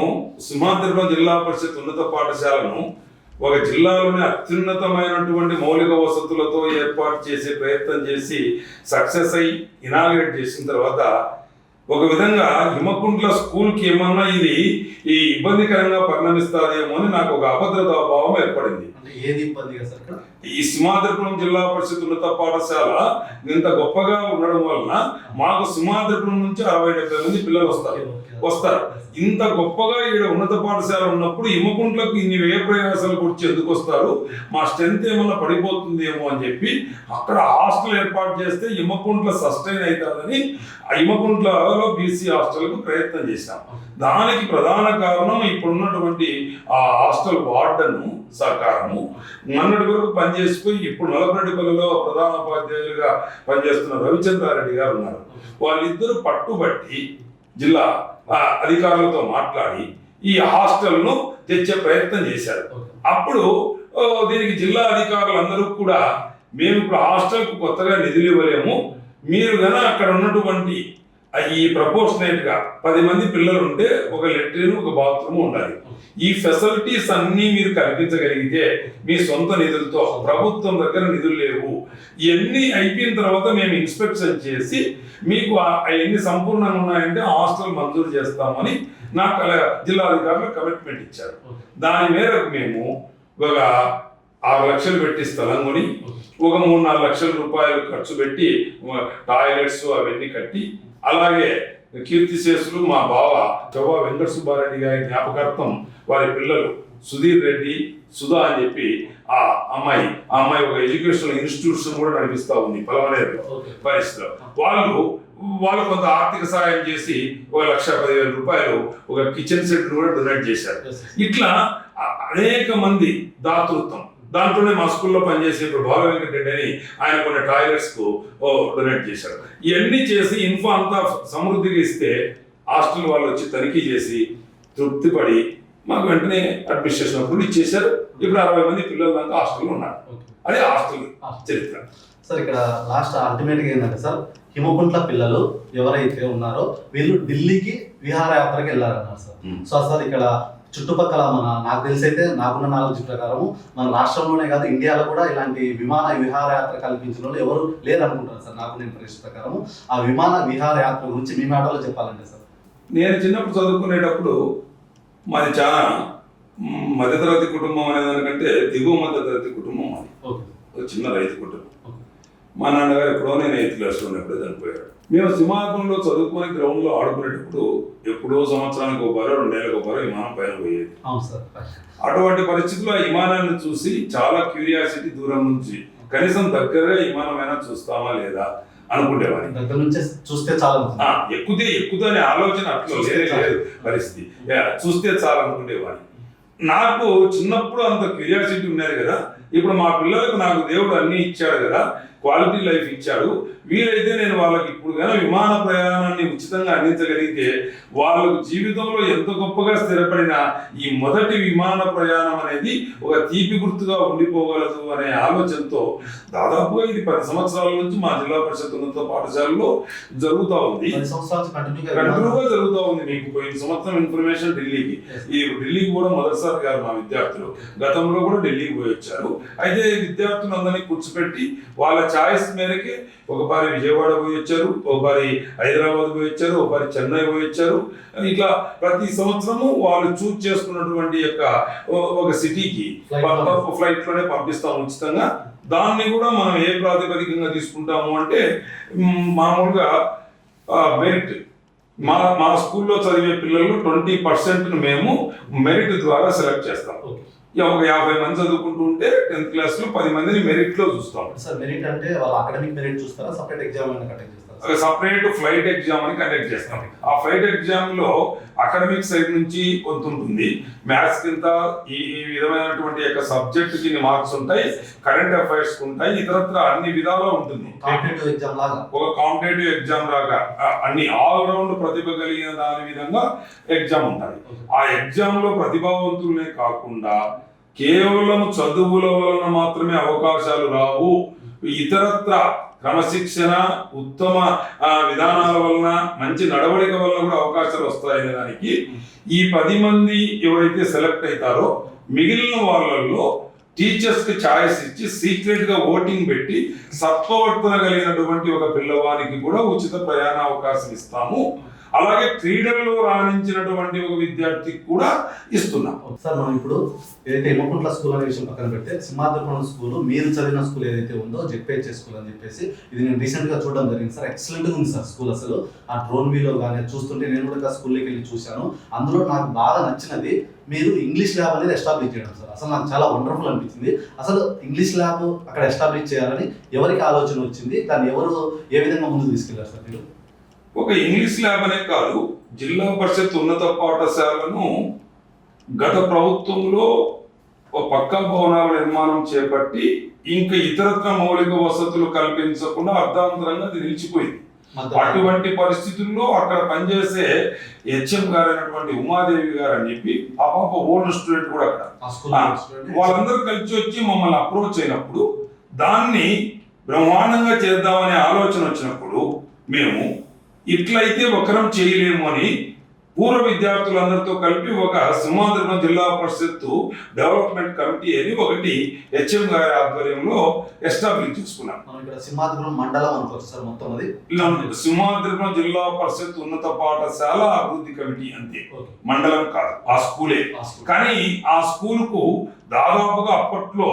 సింహాద్రిపురం జిల్లా పరిషత్ ఉన్నత పాఠశాలను ఒక జిల్లాలోని అత్యున్నతమైనటువంటి మౌలిక వసతులతో ఏర్పాటు చేసే ప్రయత్నం చేసి సక్సెస్ అయి ఇనాగ్రేట్ చేసిన తర్వాత ఒక విధంగా హిమకుంట్ల స్కూల్కి ఏమన్నా ఇది ఈ ఇబ్బందికరంగా పరిణమిస్తాదేమో అని నాకు ఒక అభద్రతా భావం ఏర్పడింది. అంటే ఏది ఇబ్బందిగా సార్ ఇక్కడ? ఈ సింహాద్రిపురం జిల్లా పరిషత్ ఉన్నత పాఠశాల ఇంత గొప్పగా ఉండడం వలన మాకు సింహాద్రిపురం నుంచి 60-70 మంది పిల్లలు వస్తారు. ఇంత గొప్పగా ఇక్కడ ఉన్నత పాఠశాల ఉన్నప్పుడు హిమకుంట్లకు ఇన్ని వ్యయ ప్రయాసాలు కూర్చి ఎందుకు వస్తారు, మా స్ట్రెంత్ ఏమన్నా పడిపోతుందేమో అని చెప్పి అక్కడ హాస్టల్ ఏర్పాటు చేస్తే హిమకుంట్ల సస్టైన్ అవుతుందని హిమకుంట్లలో బీసీ హాస్టల్కు ప్రయత్నం చేశాం. దానికి ప్రధాన కారణం ఇప్పుడున్నటువంటి ఆ హాస్టల్ వార్డన్ సహకారము. మొన్నటి వరకు పనిచేసిపోయి ఇప్పుడు నలపరెడ్డిపల్లిలో ప్రధాన ఉపాధ్యాయులుగా పనిచేస్తున్న రవిచంద్రారెడ్డి గారు ఉన్నారు. వాళ్ళిద్దరూ పట్టుబట్టి జిల్లా అధికారులతో మాట్లాడి ఈ హాస్టల్ను తెచ్చే ప్రయత్నం చేశారు. అప్పుడు దీనికి జిల్లా అధికారులందరూ కూడా మేము ఇప్పుడు హాస్టల్కు కొత్తగా నిధులు ఇవ్వలేము, మీరు గన అక్కడ ఉన్నటువంటి ఈ ప్రపోర్షనేట్ గా 10 మంది పిల్లలు ఉంటే ఒక లెట్రిన్ ఒక బాత్రూమ్ ఉండాలి, ఈ ఫెసిలిటీస్ అన్ని మీరు కల్పించగలిగితే మీ సొంత నిధులతో, ప్రభుత్వం దగ్గర నిధులు లేవు, ఇవన్నీ అయిపోయిన తర్వాత మేము ఇన్స్పెక్షన్ చేసి మీకు అవన్నీ సంపూర్ణంగా ఉన్నాయంటే హాస్టల్ మంజూరు చేస్తామని నాకు జిల్లాధికారులు కమిట్మెంట్ ఇచ్చారు. దాని మేరకు మేము ఒక 6 లక్షలు పెట్టి స్థలం కొని ఒక 3-4 లక్షల రూపాయలు ఖర్చు పెట్టి టాయిలెట్స్ అవన్నీ కట్టి, అలాగే కీర్తిశేషులు మా బావ చౌవా వెంకట సుబ్బారెడ్డి గారి జ్ఞాపకార్థం వారి పిల్లలు సుధీర్ రెడ్డి, సుధా అని చెప్పి ఆ అమ్మాయి ఒక ఎడ్యుకేషనల్ ఇన్స్టిట్యూషన్ కూడా నడిపిస్తా ఉంది పలమనేరులో పరిస్థితిలో. వాళ్ళు కొంత ఆర్థిక సహాయం చేసి 1,10,000 రూపాయలు ఒక కిచెన్ సెట్ కూడా డొనేట్ చేశారు. ఇట్లా అనేక మంది దాతృత్వం. దాంట్లోనే మా స్కూల్లో పనిచేసే ఇప్పుడు బాల వెంకటరెడ్డి అని ఆయన కొన్ని టాయిలెట్స్ కు డొనేట్ చేశారు. ఇవన్నీ చేసి ఇన్ఫో అంతా సమృద్ధిగా ఇస్తే హాస్టల్ వాళ్ళు వచ్చి తనిఖీ చేసి తృప్తిపడి మాకు వెంటనే అడ్మినిస్ట్రేషన్ అప్పుడు ఇచ్చేశారు. ఇప్పుడు 60 మంది పిల్లల దాకా హాస్టల్లో ఉన్నారు. అదే హాస్టల్ చరిత్ర. సార్ ఇక్కడ లాస్ట్ అల్టిమేట్గా ఏంటంటే సార్, హిమకుంట్ల పిల్లలు ఎవరైతే ఉన్నారో వీళ్ళు ఢిల్లీకి విహారయాత్రకి వెళ్ళారన్నారు సార్. సార్ ఇక్కడ చుట్టుపక్కల నాకు తెలిసి అయితే నాకున్న నాలెడ్జ్ ప్రకారము మన రాష్ట్రంలోనే కాదు ఇండియాలో కూడా ఇలాంటి విమాన విహారయాత్ర కల్పించిన వాళ్ళు ఎవరు లేరనుకుంటారు సార్. నాకున్న ఇన్ఫర్మేషన్ ప్రకారము ఆ విమాన విహారయాత్ర గురించి మీ మాటలో చెప్పాలంటే సార్, నేను చిన్నప్పుడు చదువుకునేటప్పుడు మాది చాలా మధ్యతరగతి కుటుంబం అనేదానికంటే దిగువ మధ్యతరగతి కుటుంబం మాది. ఒక చిన్న రైతు కుటుంబం. మా నాన్నగారు ఎప్పుడో నేను 8th క్లాస్లో ఉన్నప్పుడే చనిపోయాడు. మేము సింహాపురంలో చదువుకునే గ్రౌండ్లో ఆడుకునేటప్పుడు ఎప్పుడో సంవత్సరానికి ఒకసారి 2 నెలలకు ఒకసారి విమానం పైన పోయేది. అటువంటి పరిస్థితుల్లో ఆ విమానాన్ని చూసి చాలా క్యూరియాసిటీ దూరం నుంచి కనీసం దగ్గరగా విమానమైనా చూస్తామా లేదా అనుకునేవాడిని. దగ్గర నుంచి చూస్తే చాలా ఎక్కుతే ఆలోచన అట్లా లేదు పరిస్థితి. చూస్తే చాలా అనుకునేవాడిని. నాకు చిన్నప్పుడు అంత క్యూరియాసిటీ ఉన్నది కదా, ఇప్పుడు మా పిల్లలకు నాకు దేవుడు అన్ని ఇచ్చాడు కదా, క్వాలిటీ లైఫ్ ఇచ్చాడు. వీలైతే నేను వాళ్ళకి ఇప్పుడు కానీ విమాన ప్రయాణాన్ని ఉచితంగా అందించగలిగితే వాళ్ళకు జీవితంలో ఎంత గొప్పగా స్థిరపడిన ఈ మొదటి విమాన ప్రయాణం అనేది ఒక తీపి గుర్తుగా ఉండిపోగలదు అనే ఆలోచనతో దాదాపుగా ఇది 10 సంవత్సరాల నుంచి మా జిల్లా పరిషత్ ఉన్నత పాఠశాలలో జరుగుతూ ఉంది. కంటిన్యూగా జరుగుతూ ఉంది. మీకు పోయిన సంవత్సరం ఇన్ఫర్మేషన్ ఢిల్లీకి కూడా మొదటిసారి గారు మా విద్యార్థులు గతంలో కూడా ఢిల్లీకి పోయి వచ్చారు. అయితే విద్యార్థులందరినీ కూర్చోపెట్టి వాళ్ళ ఛాయిస్ మేరకి ఒకసారి విజయవాడ పోయి వచ్చారు, ఒకసారి హైదరాబాద్ పోయి వచ్చారు, ఒకసారి చెన్నై పోయి వచ్చారు. ఇట్లా ప్రతి సంవత్సరము వాళ్ళు చూజ్ చేసుకున్నటువంటి ఒక సిటీకి ఫ్లైట్ లోనే పంపిస్తాము ఉచితంగా. దాన్ని కూడా మనం ఏ ప్రాతిపదికంగా తీసుకుంటాము అంటే మామూలుగా మెరిట్. మా స్కూల్లో చదివే పిల్లలు 20% మేము మెరిట్ ద్వారా సెలెక్ట్ చేస్తాం. ఒక 50 మంది చదువుకుంటూ ఉంటే 10th క్లాస్ లో 10 మందిని మెరిట్ లో చూస్తాం. సార్ మెరిట్ అంటే వాళ్ళు అకాడమిక్ మెరిట్ చూస్తారా, సపరేట్ ఎగ్జామ్ అని కండక్ట్ చేస్తారా? సపరేట్ ఫ్లైట్ ఎగ్జామ్ అని కండక్ట్ చేస్తాం. ఆ ఫ్లైట్ ఎగ్జామ్ లో అకాడమిక్ సైడ్ నుంచి కొంత ఉంటుంది, మ్యాథ్స్ కింద ఈ విధమైనటువంటి సబ్జెక్ట్ కి మార్క్స్ ఉంటాయి, కరెంట్ అఫైర్స్ ఉంటాయి, ఇతరత్ర అన్ని విధాలుగా ఉంటుంది. ఒక కాంపిటేటివ్ ఎగ్జామ్ లాగా అన్ని ఆల్ రౌండ్ ప్రతిభ కలిగిన దాని విధంగా ఎగ్జామ్ ఉంటుంది. ఆ ఎగ్జామ్ లో ప్రతిభావంతులనే కాకుండా కేవలం చదువుల వలన మాత్రమే అవకాశాలు రావు, ఇతరత్ర క్రమశిక్షణ, ఉత్తమ విధానాల వలన, మంచి నడవడిక వలన కూడా అవకాశాలు వస్తాయనే దానికి ఈ 10 మంది ఎవరైతే సెలెక్ట్ అవుతారో మిగిలిన వాళ్ళల్లో టీచర్స్ కి ఛాయిస్ ఇచ్చి సీక్రెట్ గా ఓటింగ్ పెట్టి సత్ప్రవర్తన కలిగినటువంటి ఒక పిల్లవానికి కూడా ఉచిత ప్రయాణ అవకాశం ఇస్తాము. అలాగే క్రీడల్లో రాణించినటువంటి ఒక విద్యార్థికి కూడా ఇస్తున్నాం. సార్ మనం ఇప్పుడు ఏదైతే హిమకుంట్ల స్కూల్ అనే విషయం పక్కన పెడితే సింహాద్రిపురం స్కూల్ మీరు చదివిన స్కూల్ ఏదైతే ఉందో జెడ్పీహెచ్ఎస్ స్కూల్ అని చెప్పేసి ఇది నేను రీసెంట్ గా చూడడం జరిగింది సార్. ఎక్సలెంట్ గా ఉంది సార్ స్కూల్. అసలు ఆ డ్రోన్ వీలో కానీ చూస్తుంటే నేను కూడా స్కూల్లోకి వెళ్ళి చూశాను. అందులో నాకు బాగా నచ్చినది మీరు ఇంగ్లీష్ ల్యాబ్ అనేది ఎస్టాబ్లిష్ చేయడం సార్. అసలు నాకు చాలా వండర్ఫుల్ అనిపించింది. అసలు ఇంగ్లీష్ ల్యాబ్ అక్కడ ఎస్టాబ్లిష్ చేయాలని ఎవరికి ఆలోచన వచ్చింది, దాన్ని ఎవరు ఏ విధంగా ముందుకు తీసుకెళ్లారు సార్ మీరు? ఒక ఇంగ్లీష్ ల్యాబ్ అనే కాదు, జిల్లా పరిషత్ ఉన్నత పాఠశాలను గత ప్రభుత్వంలో ఒక పక్కా భవనాల నిర్మాణం చేపట్టి ఇంకా ఇతరత్ర మౌలిక వసతులు కల్పించకుండా అర్ధాంతరంగా అది నిలిచిపోయింది. అటువంటి పరిస్థితుల్లో అక్కడ పనిచేసే హెచ్ఎం గారు అయినటువంటి ఉమాదేవి గారు అని చెప్పి ఆ పాప ఓల్డ్ స్టూడెంట్ కూడా అక్కడ, వాళ్ళందరూ కలిసి వచ్చి మమ్మల్ని అప్రోచ్ అయినప్పుడు దాన్ని బ్రహ్మాండంగా చేద్దామనే ఆలోచన వచ్చినప్పుడు మేము ఇట్లయితే ఒకరం చేయలేము అని పూర్వ విద్యార్థులందరితో కలిపి ఒక సింహాద్రిపురం జిల్లా పరిషత్ డెవలప్మెంట్ కమిటీ అని ఒకటి హెచ్ఎం గారి ఆధ్వర్యంలో ఎస్టాబ్లిష్ చేసుకున్నాం. సింహాద్రిపురం మండలం అనుకోవచ్చు సార్ మొత్తం అది. సింహాద్రిపురం జిల్లా పరిషత్ ఉన్నత పాఠశాల అభివృద్ధి కమిటీ అంతే, మండలం కాదు. ఆ స్కూలే. కానీ ఆ స్కూల్ కు దాదాపుగా అప్పట్లో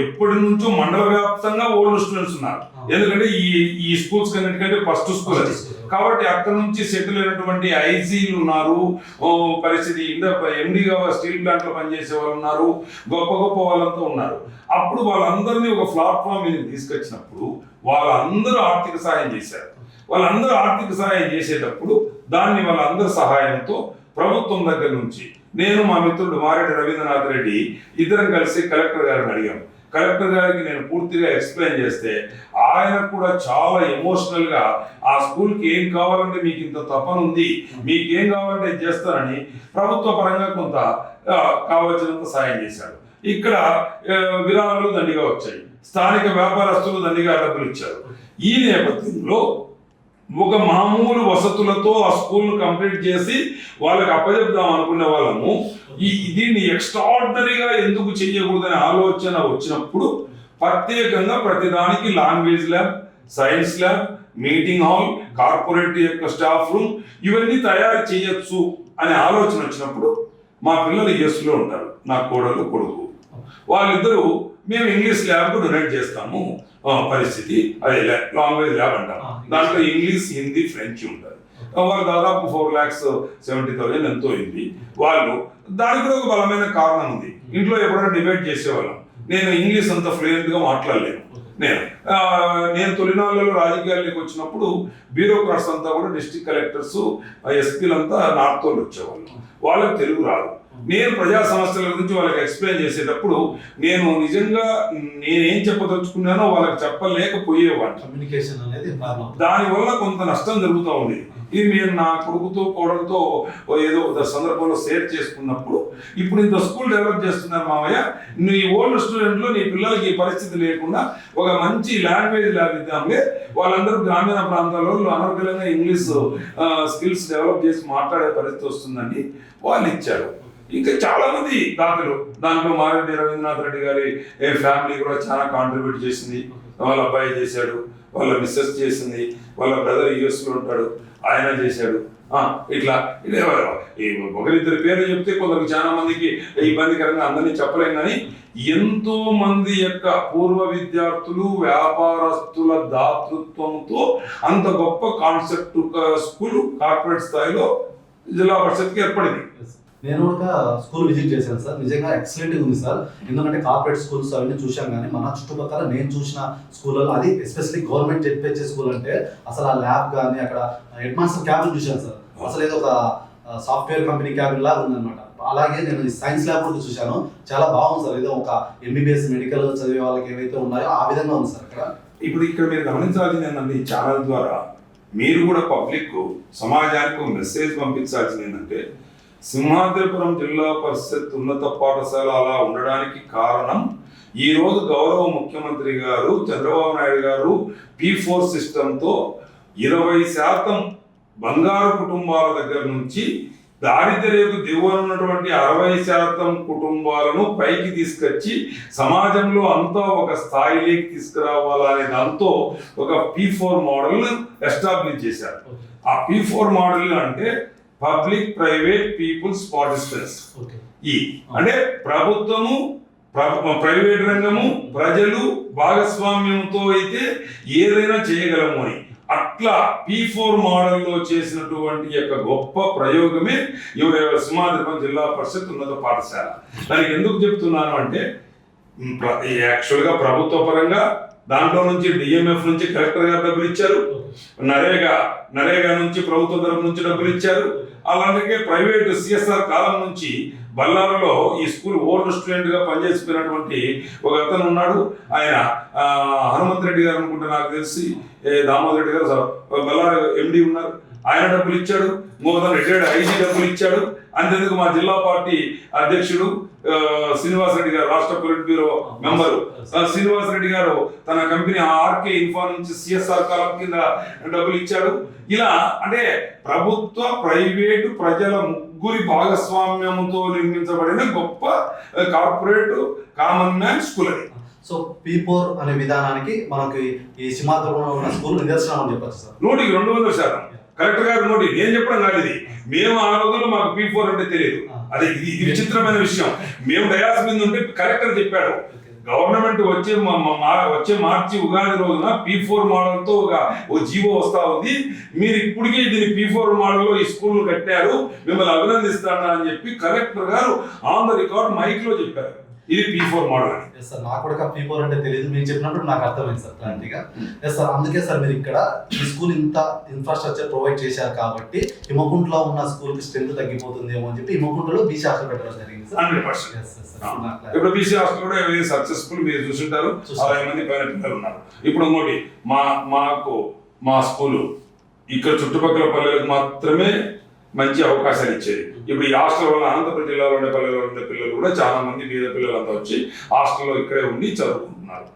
ఎప్పటి నుంచో మండల వ్యాప్తంగా ఓల్డ్ స్టూడెంట్స్ ఉన్నారు. ఎందుకంటే ఈ స్కూల్స్ కన్నిటికంటే ఫస్ట్ స్కూల్ అది కాబట్టి అక్కడ నుంచి సెటిల్ అయినటువంటి ఐసీలు ఉన్నారు, పరిస్థితి ఎండిగా స్టీల్ ప్లాంట్ లో పనిచేసే వాళ్ళు ఉన్నారు, గొప్ప గొప్ప వాళ్ళంతా ఉన్నారు. అప్పుడు వాళ్ళందరినీ ఒక ప్లాట్ఫామ్ మీద తీసుకొచ్చినప్పుడు వాళ్ళందరూ ఆర్థిక సహాయం చేశారు. వాళ్ళందరూ ఆర్థిక సహాయం చేసేటప్పుడు దాన్ని వాళ్ళందరి సహాయంతో ప్రభుత్వం దగ్గర నుంచి నేను మా మిత్రుడు మారెడ్డి రవీంద్రనాథ్ రెడ్డి ఇద్దరం కలిసి కలెక్టర్ గారిని అడిగాం. కలెక్టర్ గారికి నేను పూర్తిగా ఎక్స్ప్లెయిన్ చేస్తే ఆయన కూడా చాలా ఎమోషనల్ గా ఆ స్కూల్కి ఏం కావాలంటే మీకు ఇంత తపన ఉంది, మీకు ఏం కావాలంటే చేస్తానని ప్రభుత్వ పరంగా కొంత కావలసినంత సాయం చేశాడు. ఇక్కడ విరాళాలు దండిగా వచ్చాయి, స్థానిక వ్యాపారస్తులు దండిగా డబ్బులు ఇచ్చారు. ఈ నేపథ్యంలో ఒక మామూలు వసతులతో ఆ స్కూల్ కంప్లీట్ చేసి వాళ్ళకి అప్పచెప్దాం అనుకునే వాళ్ళము దీన్ని ఎక్స్ట్రాడినరీగా ఎందుకు చేయకూడదనే ఆలోచన వచ్చినప్పుడు ప్రత్యేకంగా ప్రతిదానికి language lab, science lab, meeting hall, corporate యొక్క స్టాఫ్ రూమ్ ఇవన్నీ తయారు చేయొచ్చు అనే ఆలోచన వచ్చినప్పుడు మా పిల్లలు యుఎస్లో ఉంటారు, నా కోడలు కొడుకు, వాళ్ళిద్దరూ మేము ఇంగ్లీష్ ల్యాబ్కు డొనేట్ చేస్తాము పరిస్థితి అదే లాంగ్వేజ్ ల్యాబ్ అంటాం. దాంట్లో ఇంగ్లీష్, హిందీ, ఫ్రెంచ్ ఉంటుంది. వాళ్ళు దాదాపు 4,70,000 ఎంతో అయింది. వాళ్ళు దానికి కూడా ఒక బలమైన కారణం ఉంది. ఇంట్లో ఎప్పుడైనా డిబేట్ చేసేవాళ్ళం. నేను ఇంగ్లీష్ అంత ఫ్లూయెంట్ గా మాట్లాడలేను. నేను తొలినాళ్ళలో రాజకీయాల్లోకి వచ్చినప్పుడు బ్యూరోక్రాట్స్ అంతా కూడా డిస్ట్రిక్ట్ కలెక్టర్స్, ఎస్పీలంతా నార్త్ వాళ్ళు వచ్చేవాళ్ళు. వాళ్ళకి తెలుగు రాదు. నేను ప్రజా సమస్యల గురించి వాళ్ళకి ఎక్స్ప్లెయిన్ చేసేటప్పుడు నేను నిజంగా నేనేం చెప్పదలుచుకున్నానో వాళ్ళకి చెప్పలేకపోయేవాడిని. కమ్యూనికేషన్ అనేది దానివల్ల కొంత నష్టం జరుగుతూ ఉండేది. ఇది నేను నా కొడుకుతో కోడలతో ఏదో సందర్భంలో షేర్ చేసుకున్నప్పుడు ఇప్పుడు ఇంత స్కూల్ డెవలప్ చేస్తున్నారు మామయ్య, నీ ఓల్డ్ స్టూడెంట్లో నీ పిల్లలకి ఈ పరిస్థితి లేకుండా ఒక మంచి లాంగ్వేజ్ ల్యాబ్ ఇద్దాంలే, వాళ్ళందరూ గ్రామీణ ప్రాంతాల్లో అనర్గళంగా ఇంగ్లీష్ స్కిల్స్ డెవలప్ చేసి మాట్లాడే పరిస్థితి వస్తుందని వాళ్ళు ఇచ్చారు. ఇంకా చాలా మంది దాంట్లో మారెడ్డి రవీంద్రనాథ్ రెడ్డి గారి ఫ్యామిలీ కూడా చాలా కాంట్రిబ్యూట్ చేసింది. వాళ్ళ అబ్బాయి చేశాడు, వాళ్ళ మిస్సెస్ చేసింది, వాళ్ళ బ్రదర్ యుఎస్లో ఉంటాడు, ఆయన చేశాడు. ఇట్లా ఒకరిద్దరి పేర్లు చెప్తే కొందరికి చాలా మందికి ఇబ్బందికరంగా అందరినీ చెప్పలేం. కానీ ఎంతో మంది యొక్క పూర్వ విద్యార్థులు, వ్యాపారస్తుల దాతృత్వంతో అంత గొప్ప కాన్సెప్ట్ స్కూల్ కార్పొరేట్ స్థాయిలో జిల్లా పరిషత్కి ఏర్పడింది. నేను ఒక స్కూల్ విజిట్ చేశాను సార్. నిజంగా ఎక్సలెంట్గా ఉంది సార్. ఎందుకంటే కార్పొరేట్ స్కూల్స్ అవన్నీ చూశాం, కానీ మన చుట్టుపక్కల నేను చూసిన స్కూల్లో అది ఎస్పెషల్లీ గవర్నమెంట్ జెడ్పీహెచ్ఎస్ స్కూల్ అంటే అసలు ఆ ల్యాబ్ కానీ అక్కడ హెడ్ మాస్టర్ క్యాబిన్ చూశాను సార్. అసలు ఏదో ఒక సాఫ్ట్వేర్ కంపెనీ క్యాబిన్ లాగా ఉందన్నమాట. అలాగే నేను సైన్స్ ల్యాబ్ కూడా చూశాను, చాలా బాగుంది సార్. ఏదో ఒక ఎంబీబీఎస్ మెడికల్ చదివే వాళ్ళకి ఏవైతే ఉన్నాయో ఆ విధంగా ఉంది సార్ అక్కడ. ఇప్పుడు ఇక్కడ మీరు గమనించాల్సింది ఏంటంటే ఈ ఛానల్ ద్వారా మీరు కూడా పబ్లిక్ సమాజానికి మెసేజ్ పంపించాల్సింది ఏంటంటే సింహాద్రిపురం జిల్లా పరిషత్ ఉన్నత పాఠశాల అలా ఉండడానికి కారణం ఈరోజు గౌరవ ముఖ్యమంత్రి గారు చంద్రబాబు నాయుడు గారు P4 సిస్టంతో 20% బంగారు కుటుంబాల దగ్గర నుంచి దారిద్ర్యకు దిగువన ఉన్నటువంటి 60% కుటుంబాలను పైకి తీసుకొచ్చి సమాజంలో అంతా ఒక స్థాయిలోకి తీసుకురావాలనే దాంతో ఒక P4 మోడల్ ఎస్టాబ్లిష్ చేశారు. ఆ P4 మోడల్ అంటే పబ్లిక్ ప్రైవేట్ పీపుల్స్ పార్టిసిపెన్స్. ఈ అంటే ప్రభుత్వము, ప్రైవేట్ రంగము, ప్రజలు భాగస్వామ్యంతో అయితే ఏదైనా చేయగలము అని అట్లా P4 మోడల్లో చేసినటువంటి యొక్క గొప్ప ప్రయోగమే సింహాద్రిపురం జిల్లా పరిషత్ ఉన్నత పాఠశాల. దానికి ఎందుకు చెప్తున్నాను అంటే యాక్చువల్గా ప్రభుత్వ పరంగా దాంట్లో నుంచి DMF నుంచి కలెక్టర్ గారు డబ్బులు ఇచ్చారు, నరేగా నుంచి ప్రభుత్వ తరఫు నుంచి డబ్బులు ఇచ్చారు. అలాగే ప్రైవేట్ CSR కాలం నుంచి బల్లారులో ఈ స్కూల్ ఓల్డ్ స్టూడెంట్ గా పనిచేసిపోయినటువంటి ఒక అతను ఉన్నాడు. ఆయన హనుమంత్ రెడ్డి గారు అనుకుంటే, నాకు తెలిసి దామోదర్ రెడ్డి గారు బల్లారు MD ఉన్నారు, ఆయన డబ్బులు ఇచ్చాడు. మోదన్ రిటైర్డ్ IG డబ్బులు ఇచ్చాడు. అంతేందుకు మా జిల్లా పార్టీ అధ్యక్షుడు శ్రీనివాస్ రెడ్డి గారు, రాష్ట్ర polit bureau member Srinivas Reddy గారు తన కంపెనీ RK ఇన్ఫా నుంచి CSR కాలం కింద డబ్బులు ఇచ్చాడు. ఇలా అంటే ప్రభుత్వ, ప్రైవేటు, ప్రజల ముగ్గురి భాగస్వామ్యంతో నిర్మించబడిన గొప్ప కార్పొరేట్ కామన్ మ్యాన్ స్కూల్ అది. సో P4 అనే విధానానికి మనకి ఈ సింహాద్రిపురంలో ఉన్న స్కూల్ నిదర్శనం అని చెప్పచ్చు సార్. 100% కలెక్టర్ గారు నోటి నేను చెప్పడం కాదు ఇది. మేము ఆ రోజుల్లో మాకు P4 అంటే తెలియదు. అది ఇది విచిత్రమైన విషయం. మేము డయాస్ మీద ఉంటే కలెక్టర్ చెప్పాడు, గవర్నమెంట్ వచ్చే మార్చి ఉగాది రోజున P4 మోడల్తో ఒక జీవో వస్తా ఉంది, మీరు ఇప్పటికే దీన్ని P4 మోడల్లో ఈ స్కూల్ కట్టారు, మిమ్మల్ని అభినందిస్తాను అని చెప్పి కలెక్టర్ గారు ఆన్ ద రికార్డ్ మైక్ లో చెప్పారు. ఇది P4 మోడల్ అని. ఎస్ సార్, నాకు కూడా P4 అంటే తెలియదు, మీరు చెప్పినప్పుడు నాకు అర్థమైంది సార్ క్లారిటీగా. ఎస్ సార్, అందుకే సార్ మీరు ఇక్కడ ఈ స్కూల్ ఇంత ఇన్ఫ్రాస్ట్రక్చర్ ప్రొవైడ్ చేశారు కాబట్టి హిమకుంటలో ఉన్న స్కూల్ కి స్ట్రెంత్ తగ్గిపోతుందేమో అని చెప్పి హిమకుంటలో BC హాస్టల్ పెట్టడం జరిగింది సార్. 100%. ఇప్పుడు BC హాస్టల్ కూడా వెరీ సక్సెస్ఫుల్, మీరు చూసుంటారు. 60 మంది పైన పిల్లలు ఉన్నారు. ఇప్పుడు ఇంకోటి మా స్కూలు ఇక్కడ చుట్టుపక్కల పల్లెలకు మాత్రమే మంచి అవకాశాలు ఇచ్చేది. ఇప్పుడు ఈ హాస్టల్ వల్ల అనంతపురం జిల్లాలో ఉండే పల్లెల్లో ఉండే పిల్లలు కూడా చాలా మంది పేద పిల్లలంతా వచ్చి హాస్టల్లో ఇక్కడే ఉండి చదువుకుంటున్నారు.